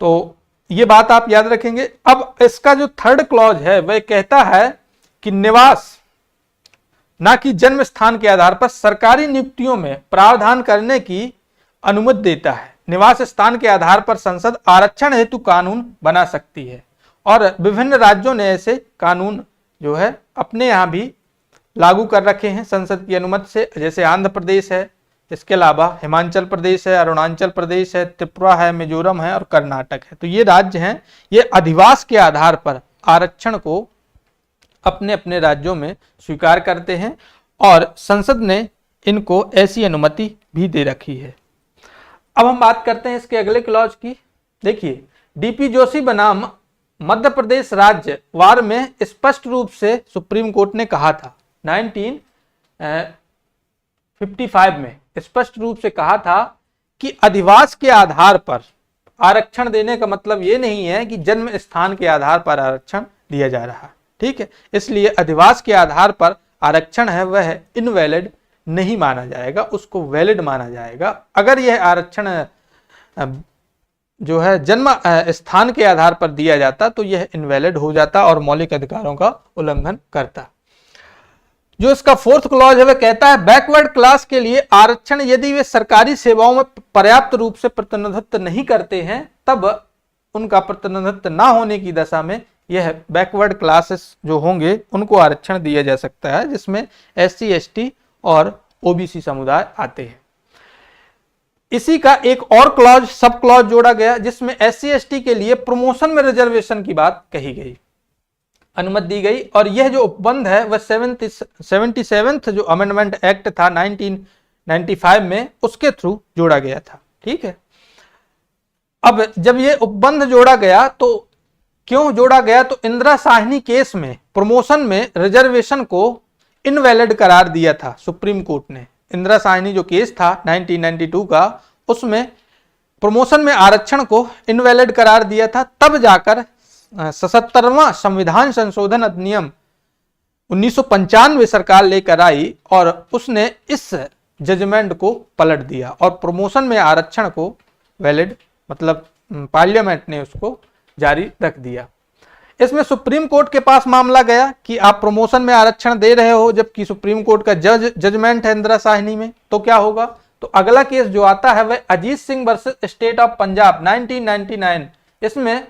तो ये बात आप याद रखेंगे। अब इसका जो थर्ड क्लॉज है वह कहता है कि निवास ना कि जन्म स्थान के आधार पर सरकारी नियुक्तियों में प्रावधान करने की अनुमति देता है। निवास स्थान के आधार पर संसद आरक्षण हेतु कानून बना सकती है और विभिन्न राज्यों ने ऐसे कानून जो है अपने यहां भी लागू कर रखे हैं संसद की अनुमति से, जैसे आंध्र प्रदेश है, इसके अलावा हिमाचल प्रदेश है, अरुणाचल प्रदेश है, त्रिपुरा है, मिजोरम है और कर्नाटक है। तो ये राज्य हैं, ये अधिवास के आधार पर आरक्षण को अपने अपने राज्यों में स्वीकार करते हैं और संसद ने इनको ऐसी अनुमति भी दे रखी है। अब हम बात करते हैं इसके अगले क्लॉज की। देखिए, डीपी जोशी बनाम मध्य प्रदेश राज्य वार में स्पष्ट रूप से सुप्रीम कोर्ट ने कहा था 1955 में स्पष्ट रूप से कहा था कि अधिवास के आधार पर आरक्षण देने का मतलब ये नहीं है कि जन्म स्थान के आधार पर आरक्षण दिया जा रहा है। ठीक है, इसलिए अधिवास के आधार पर आरक्षण है वह इनवैलिड नहीं माना जाएगा, उसको वैलिड माना जाएगा। अगर यह आरक्षण जो है जन्म स्थान के आधार पर दिया जाता तो यह इनवैलिड हो जाता और मौलिक अधिकारों का उल्लंघन करता। जो इसका फोर्थ क्लॉज है वह कहता है बैकवर्ड क्लास के लिए आरक्षण यदि वे सरकारी सेवाओं में पर्याप्त रूप से प्रतिनिधित्व नहीं करते हैं तब उनका प्रतिनिधित्व ना होने की दशा में यह बैकवर्ड क्लासेस जो होंगे उनको आरक्षण दिया जा सकता है, जिसमें SC ST और OBC समुदाय आते हैं। इसी का एक और क्लॉज सब क्लॉज जोड़ा गया जिसमें SC ST के लिए प्रमोशन में रिजर्वेशन की बात कही गई, अनुमति दी गई और यह जो उपबंध है वह 77th जो अमेंडमेंट एक्ट था 1995 में उसके थ्रू जोड़ा गया था। ठीक है, अब जब यह उपबंध जोड़ा गया तो क्यों जोड़ा गया, तो इंदिरा साहनी केस में प्रमोशन में रिजर्वेशन को इनवैलिड करार दिया था सुप्रीम कोर्ट ने। इंदिरा साहनी जो केस था 1992 का, उसमें प्रमोशन में आरक्षण को इनवैलिड करार दिया था। तब जाकर 77वां संविधान संशोधन अधिनियम 1995 सरकार लेकर आई और उसने इस जजमेंट को पलट दिया और प्रमोशन में आरक्षण को वैलिड मतलब पार्लियामेंट ने उसको जारी रख दिया। इसमें सुप्रीम कोर्ट के पास मामला गया कि आप प्रमोशन में आरक्षण दे रहे हो जबकि सुप्रीम कोर्ट का जजमेंट है इंदिरा साहनी में, तो क्या होगा। तो अगला केस जो आता है वह Ajit Singh versus state of Punjab 1999। इसमें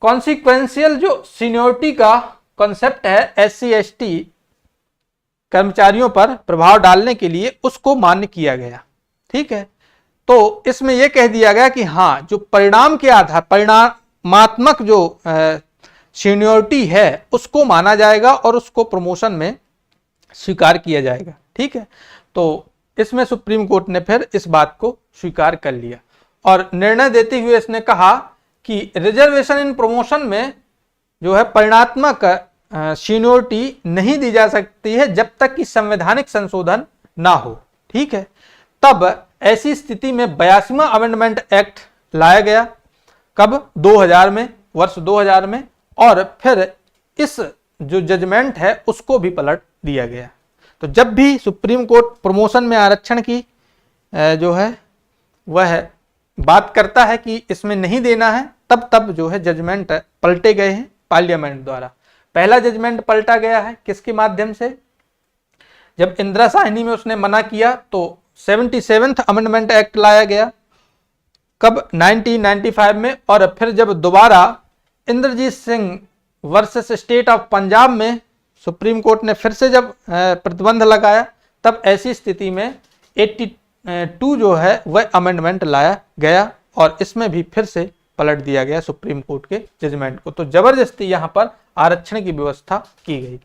कॉन्सिक्वेंशियल जो सीनियोरिटी का कॉन्सेप्ट है SC ST कर्मचारियों पर प्रभाव डालने के लिए उसको मान्य किया गया। ठीक है, तो इसमें यह कह दिया गया कि हाँ, जो परिणाम के आधार परिणामात्मक जो सीनियोरिटी है उसको माना जाएगा और उसको प्रमोशन में स्वीकार किया जाएगा। ठीक है, तो इसमें सुप्रीम कोर्ट ने फिर इस बात को स्वीकार कर लिया और निर्णय देते हुए इसने कहा कि रिजर्वेशन इन प्रमोशन में जो है परिणात्मक सीनियोरिटी नहीं दी जा सकती है जब तक कि संवैधानिक संशोधन ना हो। ठीक है, तब ऐसी स्थिति में 82वां अमेंडमेंट एक्ट लाया गया। कब? 2000 में, वर्ष 2000 में। और फिर इस जो जजमेंट है उसको भी पलट दिया गया। तो जब भी सुप्रीम कोर्ट प्रमोशन में आरक्षण की जो है वह बात करता है कि इसमें नहीं देना है, तब तब जो है जजमेंट पलटे गए हैं पार्लियामेंट द्वारा। पहला जजमेंट पलटा गया है किसके माध्यम से? जब इंदिरा साहनी में उसने मना किया तो 77th अमेंडमेंट एक्ट लाया गया। कब? 1995 में। और फिर जब दोबारा Indrajit Singh versus state of Punjab में सुप्रीम कोर्ट ने फिर से जब प्रतिबंध लगाया, तब ऐसी स्थिति में 82 जो है वह अमेंडमेंट लाया गया और इसमें भी फिर से पलट दिया गया सुप्रीम कोर्ट के जजमेंट को। तो जबरदस्ती यहां पर आरक्षण की व्यवस्था की गई।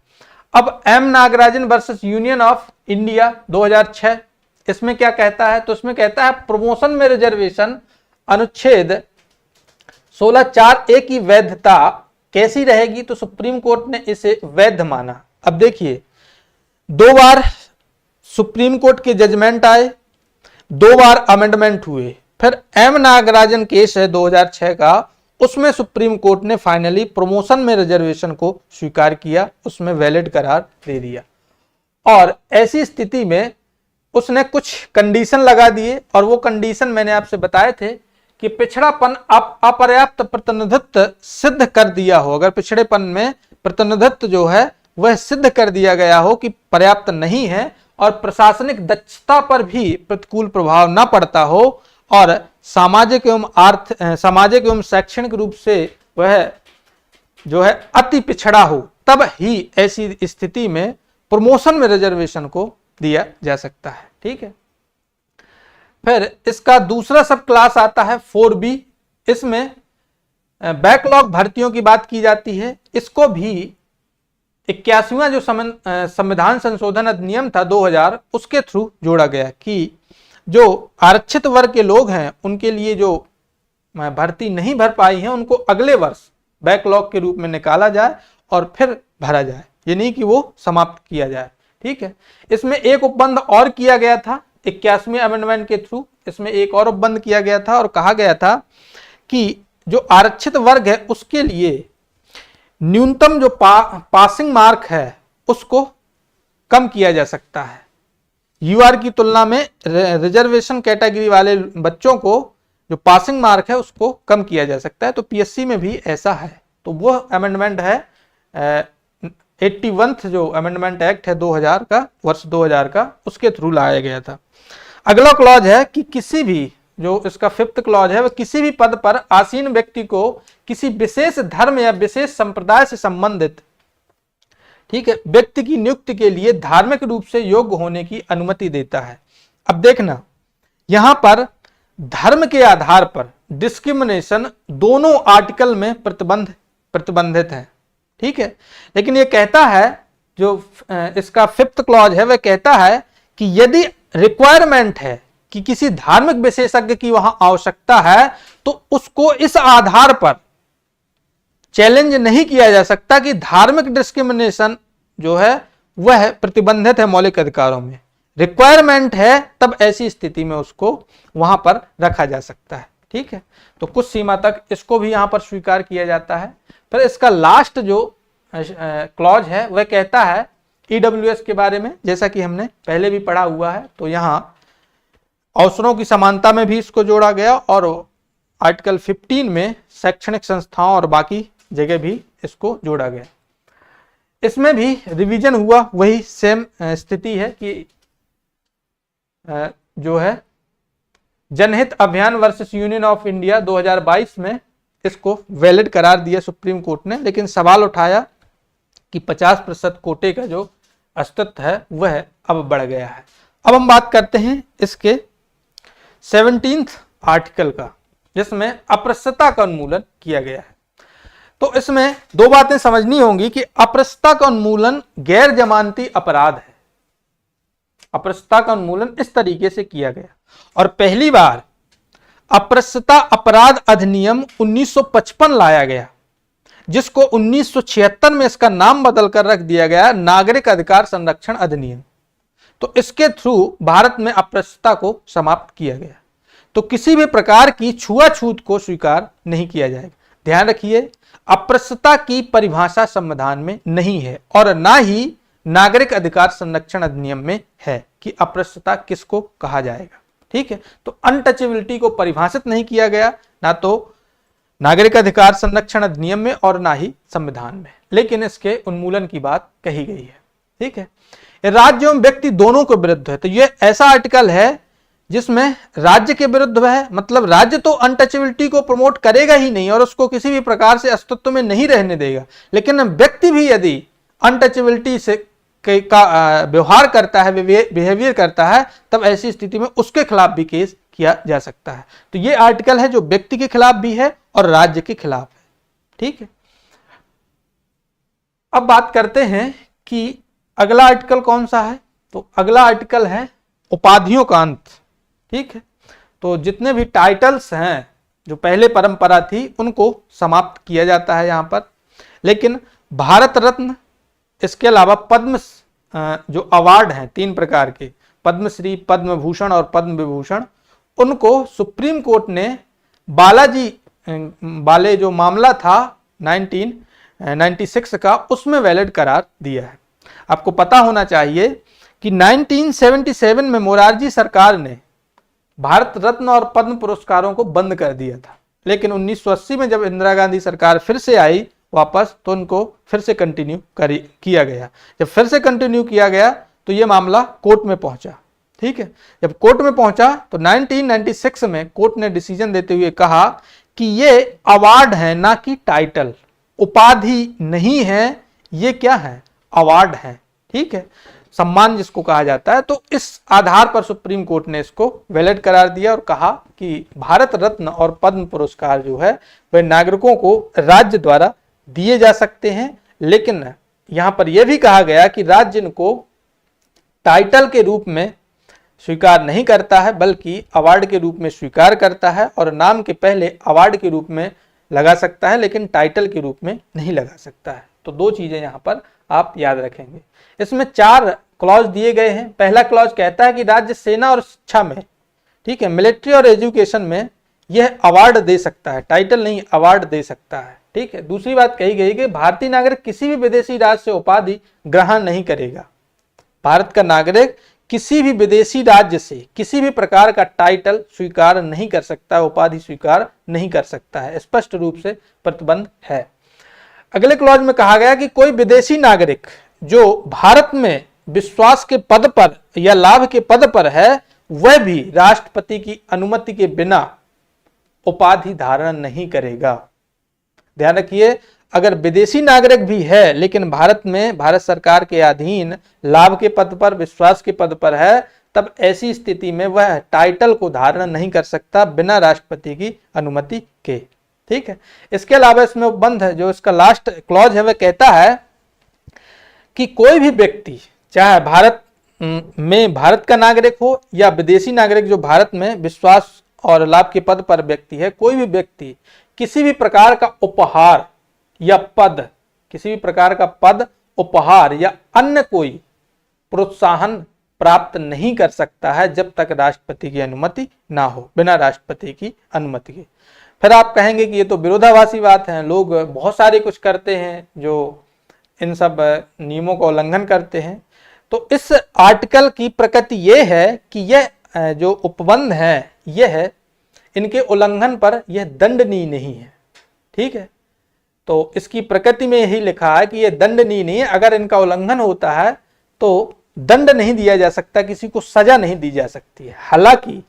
अब M Nagarajan versus union of India 2006, इसमें क्या कहता है? तो इसमें कहता है प्रमोशन में रिजर्वेशन अनुच्छेद 16(4)(a) की वैधता कैसी रहेगी? तो सुप्रीम कोर्ट ने इसे वैध माना। अब देखिए, 2 बार सुप्रीम कोर्ट के जजमेंट आए, 2 बार अमेंडमेंट हुए, फिर एम नागराजन केस है 2006 का, उसमें सुप्रीम कोर्ट ने फाइनली प्रमोशन में रिजर्वेशन को स्वीकार किया, उसमें वैलिड करार दे दिया। और ऐसी स्थिति में उसने कुछ कंडीशन लगा दिए और वो कंडीशन मैंने आपसे बताए थे कि पिछड़ापन अपर्याप्त प्रतिनिधित्व सिद्ध कर दिया हो। अगर पिछड़ेपन में प्रतिनिधित्व जो है वह सिद्ध कर दिया गया हो कि पर्याप्त नहीं है और प्रशासनिक दक्षता पर भी प्रतिकूल प्रभाव न पड़ता हो और सामाजिक एवं शैक्षणिक रूप से वह जो है अति पिछड़ा हो, तब ही ऐसी स्थिति में प्रमोशन में रिजर्वेशन को दिया जा सकता है। ठीक है, फिर इसका दूसरा सब क्लास आता है 4B। इसमें बैकलॉग भर्तियों की बात की जाती है। इसको भी 81वां जो संविधान संशोधन अधिनियम था 2000, उसके थ्रू जोड़ा गया कि जो आरक्षित वर्ग के लोग हैं उनके लिए जो भर्ती नहीं भर पाई है उनको अगले वर्ष बैकलॉग के रूप में निकाला जाए और फिर भरा जाए, ये नहीं कि वो समाप्त किया जाए। ठीक है, इसमें एक उपबंध और किया गया था 81वें अमेंडमेंट के थ्रू। इसमें एक और उपबंध किया गया था और कहा गया था कि जो आरक्षित वर्ग है उसके लिए न्यूनतम जो पासिंग मार्क है उसको कम किया जा सकता है। यूआर की तुलना में रिजर्वेशन कैटेगरी वाले बच्चों को जो पासिंग मार्क है उसको कम किया जा सकता है। तो पीएससी में भी ऐसा है। तो वो अमेंडमेंट है 81th जो अमेंडमेंट एक्ट है 2000 का, वर्ष 2000 का, उसके थ्रू लाया गया था। अगला क्लॉज है कि किसी भी जो इसका 5th क्लॉज है वह किसी भी पद पर आसीन व्यक्ति को किसी विशेष धर्म या विशेष संप्रदाय से संबंधित, ठीक है, व्यक्ति की नियुक्ति के लिए धार्मिक रूप से योग्य होने की अनुमति देता है। अब देखना, यहां पर धर्म के आधार पर डिस्क्रिमिनेशन दोनों आर्टिकल में प्रतिबंधित है। ठीक है, लेकिन यह कहता है जो इसका 5th क्लॉज है वह कहता है कि यदि रिक्वायरमेंट है कि किसी धार्मिक विशेषज्ञ की वहां आवश्यकता है तो उसको इस आधार पर चैलेंज नहीं किया जा सकता कि धार्मिक डिस्क्रिमिनेशन जो है वह प्रतिबंधित है मौलिक अधिकारों में। रिक्वायरमेंट है तब ऐसी स्थिति में उसको वहां पर रखा जा सकता है। ठीक है, तो कुछ सीमा तक इसको भी यहां पर स्वीकार किया जाता है। फिर इसका लास्ट जो क्लॉज है वह कहता है ईडब्ल्यूएस के बारे में, जैसा कि हमने पहले भी पढ़ा हुआ है। तो यहां अवसरों की समानता में भी इसको जोड़ा गया और आर्टिकल 15 में शैक्षणिक संस्थाओं और बाकी जगह भी इसको जोड़ा गया। इसमें भी रिवीजन हुआ, वही सेम स्थिति है कि जो है जनहित अभियान वर्सेस यूनियन ऑफ इंडिया 2022 में इसको वैलिड करार दिया सुप्रीम कोर्ट ने, लेकिन सवाल उठाया कि 50% कोटे का जो अस्तित्व है वह अब बढ़ गया है। अब हम बात करते हैं इसके 17th आर्टिकल का, जिसमें अप्रस्तुतता का उन्मूलन किया गया है। तो इसमें दो बातें समझनी होंगी कि अप्रस्तुतता का उन्मूलन गैर जमानती अपराध है। अप्रस्तुतता का उन्मूलन इस तरीके से किया गया और पहली बार अप्रस्तुतता अपराध अधिनियम 1955 लाया गया, जिसको 1976 में इसका नाम बदलकर रख दिया गया नागरिक अधिकार संरक्षण अधिनियम। तो इसके थ्रू भारत में अस्पृश्यता को समाप्त किया गया। तो किसी भी प्रकार की छुआछूत को स्वीकार नहीं किया जाएगा। ध्यान रखिए, अस्पृश्यता की परिभाषा संविधान में नहीं है और ना ही नागरिक अधिकार संरक्षण अधिनियम में है कि अस्पृश्यता किसको कहा जाएगा। ठीक है, तो अनटचेबिलिटी को परिभाषित नहीं किया गया, ना तो नागरिक अधिकार संरक्षण अधिनियम में और ना ही संविधान में, लेकिन इसके उन्मूलन की बात कही गई है। ठीक है, राज्य एवं व्यक्ति दोनों के विरुद्ध है। तो ये ऐसा आर्टिकल है जिसमें राज्य के विरुद्ध है, मतलब राज्य तो अनटचेबिलिटी को प्रमोट करेगा ही नहीं और उसको किसी भी प्रकार से अस्तित्व में नहीं रहने देगा, लेकिन व्यक्ति भी यदि अनटचेबिलिटी से का व्यवहार करता है, बिहेवियर करता है, तब ऐसी स्थिति में उसके खिलाफ भी केस किया जा सकता है। तो ये आर्टिकल है जो व्यक्ति के खिलाफ भी है और राज्य के खिलाफ है। ठीक है, अब बात करते हैं कि अगला आर्टिकल कौन सा है। तो अगला आर्टिकल है उपाधियों का अंत। ठीक है, तो जितने भी टाइटल्स हैं जो पहले परंपरा थी उनको समाप्त किया जाता है यहां पर, लेकिन भारत रत्न, इसके अलावा पद्म जो अवार्ड हैं 3 प्रकार के, पद्मश्री, पद्म भूषण और पद्म विभूषण, उनको सुप्रीम कोर्ट ने बालाजी वाले जो मामला था 1996 का, उसमें वैलिड करार दिया है। आपको पता होना चाहिए कि 1977 में मोरारजी सरकार ने भारत रत्न और पद्म पुरस्कारों को बंद कर दिया था, लेकिन 1980 में जब इंदिरा गांधी सरकार फिर से आई वापस, तो उनको फिर से कंटिन्यू किया गया। जब फिर से कंटिन्यू किया गया तो ये मामला कोर्ट में पहुंचा। ठीक है, जब कोर्ट में पहुंचा तो 1996 में कोर्ट ने डिसीजन देते हुए कहा कि ये अवार्ड है, ना कि टाइटल, उपाधि नहीं है, ये क्या है, अवार्ड है। ठीक है, सम्मान जिसको कहा जाता है। तो इस आधार पर सुप्रीम कोर्ट ने इसको वैलिड करार दिया और कहा कि भारत रत्न और पद्म पुरस्कार जो है वह नागरिकों को राज्य द्वारा दिए जा सकते हैं, लेकिन यहां पर यह भी कहा गया कि राज्य इनको टाइटल के रूप में स्वीकार नहीं करता है, बल्कि अवार्ड के रूप में स्वीकार करता है और नाम के पहले अवार्ड के रूप में लगा सकता है, लेकिन टाइटल के रूप में नहीं लगा सकता है। तो 2 चीजें यहां पर आप याद रखेंगे। इसमें 4 क्लॉज दिए गए हैं। पहला क्लॉज कहता है कि राज्य सेना और शिक्षा में, ठीक है, मिलिट्री और एजुकेशन में यह अवार्ड दे सकता है, टाइटल नहीं, अवार्ड दे सकता है। ठीक है, दूसरी बात कही गई कि भारतीय नागरिक किसी भी विदेशी राज्य से उपाधि ग्रहण नहीं करेगा। भारत का नागरिक किसी भी विदेशी राज्य से किसी भी प्रकार का टाइटल स्वीकार नहीं कर सकता, उपाधि स्वीकार नहीं कर सकता है, स्पष्ट रूप से प्रतिबंध है। अगले क्लॉज में कहा गया कि कोई विदेशी नागरिक जो भारत में विश्वास के पद पर या लाभ के पद पर है, वह भी राष्ट्रपति की अनुमति के बिना उपाधि धारण नहीं करेगा। ध्यान रखिए, अगर विदेशी नागरिक भी है लेकिन भारत में भारत सरकार के अधीन लाभ के पद पर, विश्वास के पद पर है, तब ऐसी स्थिति में वह टाइटल को धारण नहीं कर सकता बिना राष्ट्रपति की अनुमति के। ठीक है, इसके अलावा इसमें उपबंध है, जो इसका लास्ट क्लॉज है, वह कहता है कि कोई भी व्यक्ति, चाहे भारत में भारत का नागरिक हो या विदेशी नागरिक जो भारत में विश्वास और लाभ के पद पर व्यक्ति है, कोई भी व्यक्ति किसी भी प्रकार का उपहार या पद, किसी भी प्रकार का पद, उपहार या अन्य कोई प्रोत्साहन प्राप्त नहीं कर सकता है जब तक राष्ट्रपति की अनुमति ना हो, बिना राष्ट्रपति की अनुमति के। फिर आप कहेंगे कि ये तो विरोधाभासी बात है, लोग बहुत सारे कुछ करते हैं जो इन सब नियमों का उल्लंघन करते हैं। तो इस आर्टिकल की प्रकृति ये है कि यह जो उपबंध है, यह इनके उल्लंघन पर यह दंडनीय नहीं है। ठीक है, तो इसकी प्रकृति में यही लिखा है कि यह दंडनीय नहीं है। अगर इनका उल्लंघन होता है तो दंड नहीं दिया जा सकता, किसी को सजा नहीं दी जा सकती है। हालांकि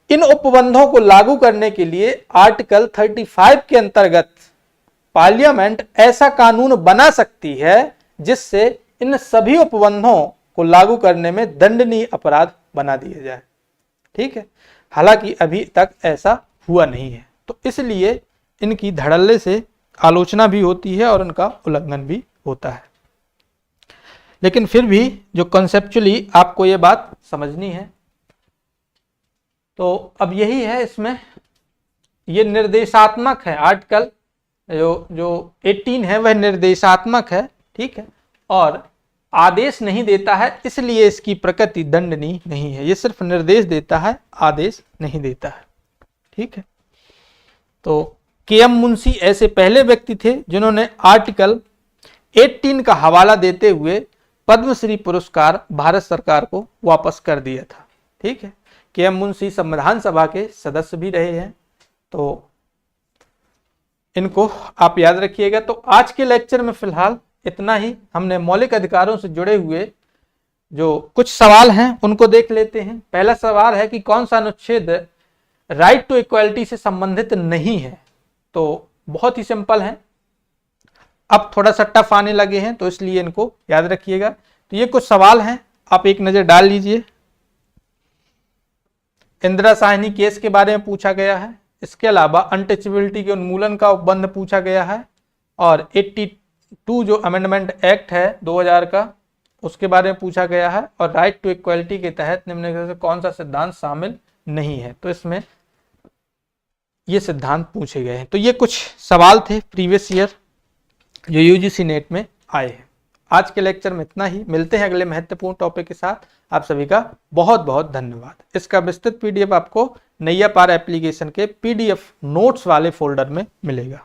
इन उपबंधों को लागू करने के लिए आर्टिकल 35 के अंतर्गत पार्लियामेंट ऐसा कानून बना सकती है जिससे इन सभी उपबंधों को लागू करने में दंडनीय अपराध बना दिया जाए। ठीक है, हालांकि अभी तक ऐसा हुआ नहीं है, तो इसलिए इनकी धड़ल्ले से आलोचना भी होती है और इनका उल्लंघन भी होता है। लेकिन फिर भी जो कॉन्सेप्चुअली आपको ये बात समझनी है, तो अब यही है, इसमें ये निर्देशात्मक है आर्टिकल जो 18 है वह निर्देशात्मक है, ठीक है, और आदेश नहीं देता है, इसलिए इसकी प्रकृति दंडनीय नहीं है। ये सिर्फ निर्देश देता है, आदेश नहीं देता है, ठीक है। तो के.एम. मुंशी ऐसे पहले व्यक्ति थे जिन्होंने आर्टिकल 18 का हवाला देते हुए पद्मश्री पुरस्कार भारत सरकार को वापस कर दिया था, ठीक है। के.एम. मुंशी संविधान सभा के सदस्य भी रहे हैं, तो इनको आप याद रखिएगा। तो आज के लेक्चर में फिलहाल इतना ही। हमने मौलिक अधिकारों से जुड़े हुए जो कुछ सवाल हैं उनको देख लेते हैं। पहला सवाल है कि कौन सा अनुच्छेद राइट टू इक्वालिटी से संबंधित नहीं है। तो बहुत ही सिंपल है, अब थोड़ा सा टफ आने लगे हैं तो इसलिए इनको याद रखिएगा। तो ये कुछ सवाल हैं, आप एक नजर डाल लीजिए। इंदिरा साहनी केस के बारे में पूछा गया है। इसके अलावा अनटचेबिलिटी के उन्मूलन का उपबंध पूछा गया है, और 82 जो अमेंडमेंट एक्ट है 2000 का उसके बारे में पूछा गया है, और राइट टू इक्वालिटी के तहत निम्नलिखित से कौन सा सिद्धांत शामिल नहीं है। तो इसमें ये सिद्धांत पूछे गए हैं। तो ये कुछ सवाल थे प्रीवियस ईयर जो यूजीसी नेट में आए हैं। आज के लेक्चर में इतना ही। मिलते हैं अगले महत्वपूर्ण टॉपिक के साथ। आप सभी का बहुत बहुत धन्यवाद। इसका विस्तृत पीडीएफ आपको नैया पार एप्लीकेशन के पीडीएफ नोट्स वाले फोल्डर में मिलेगा।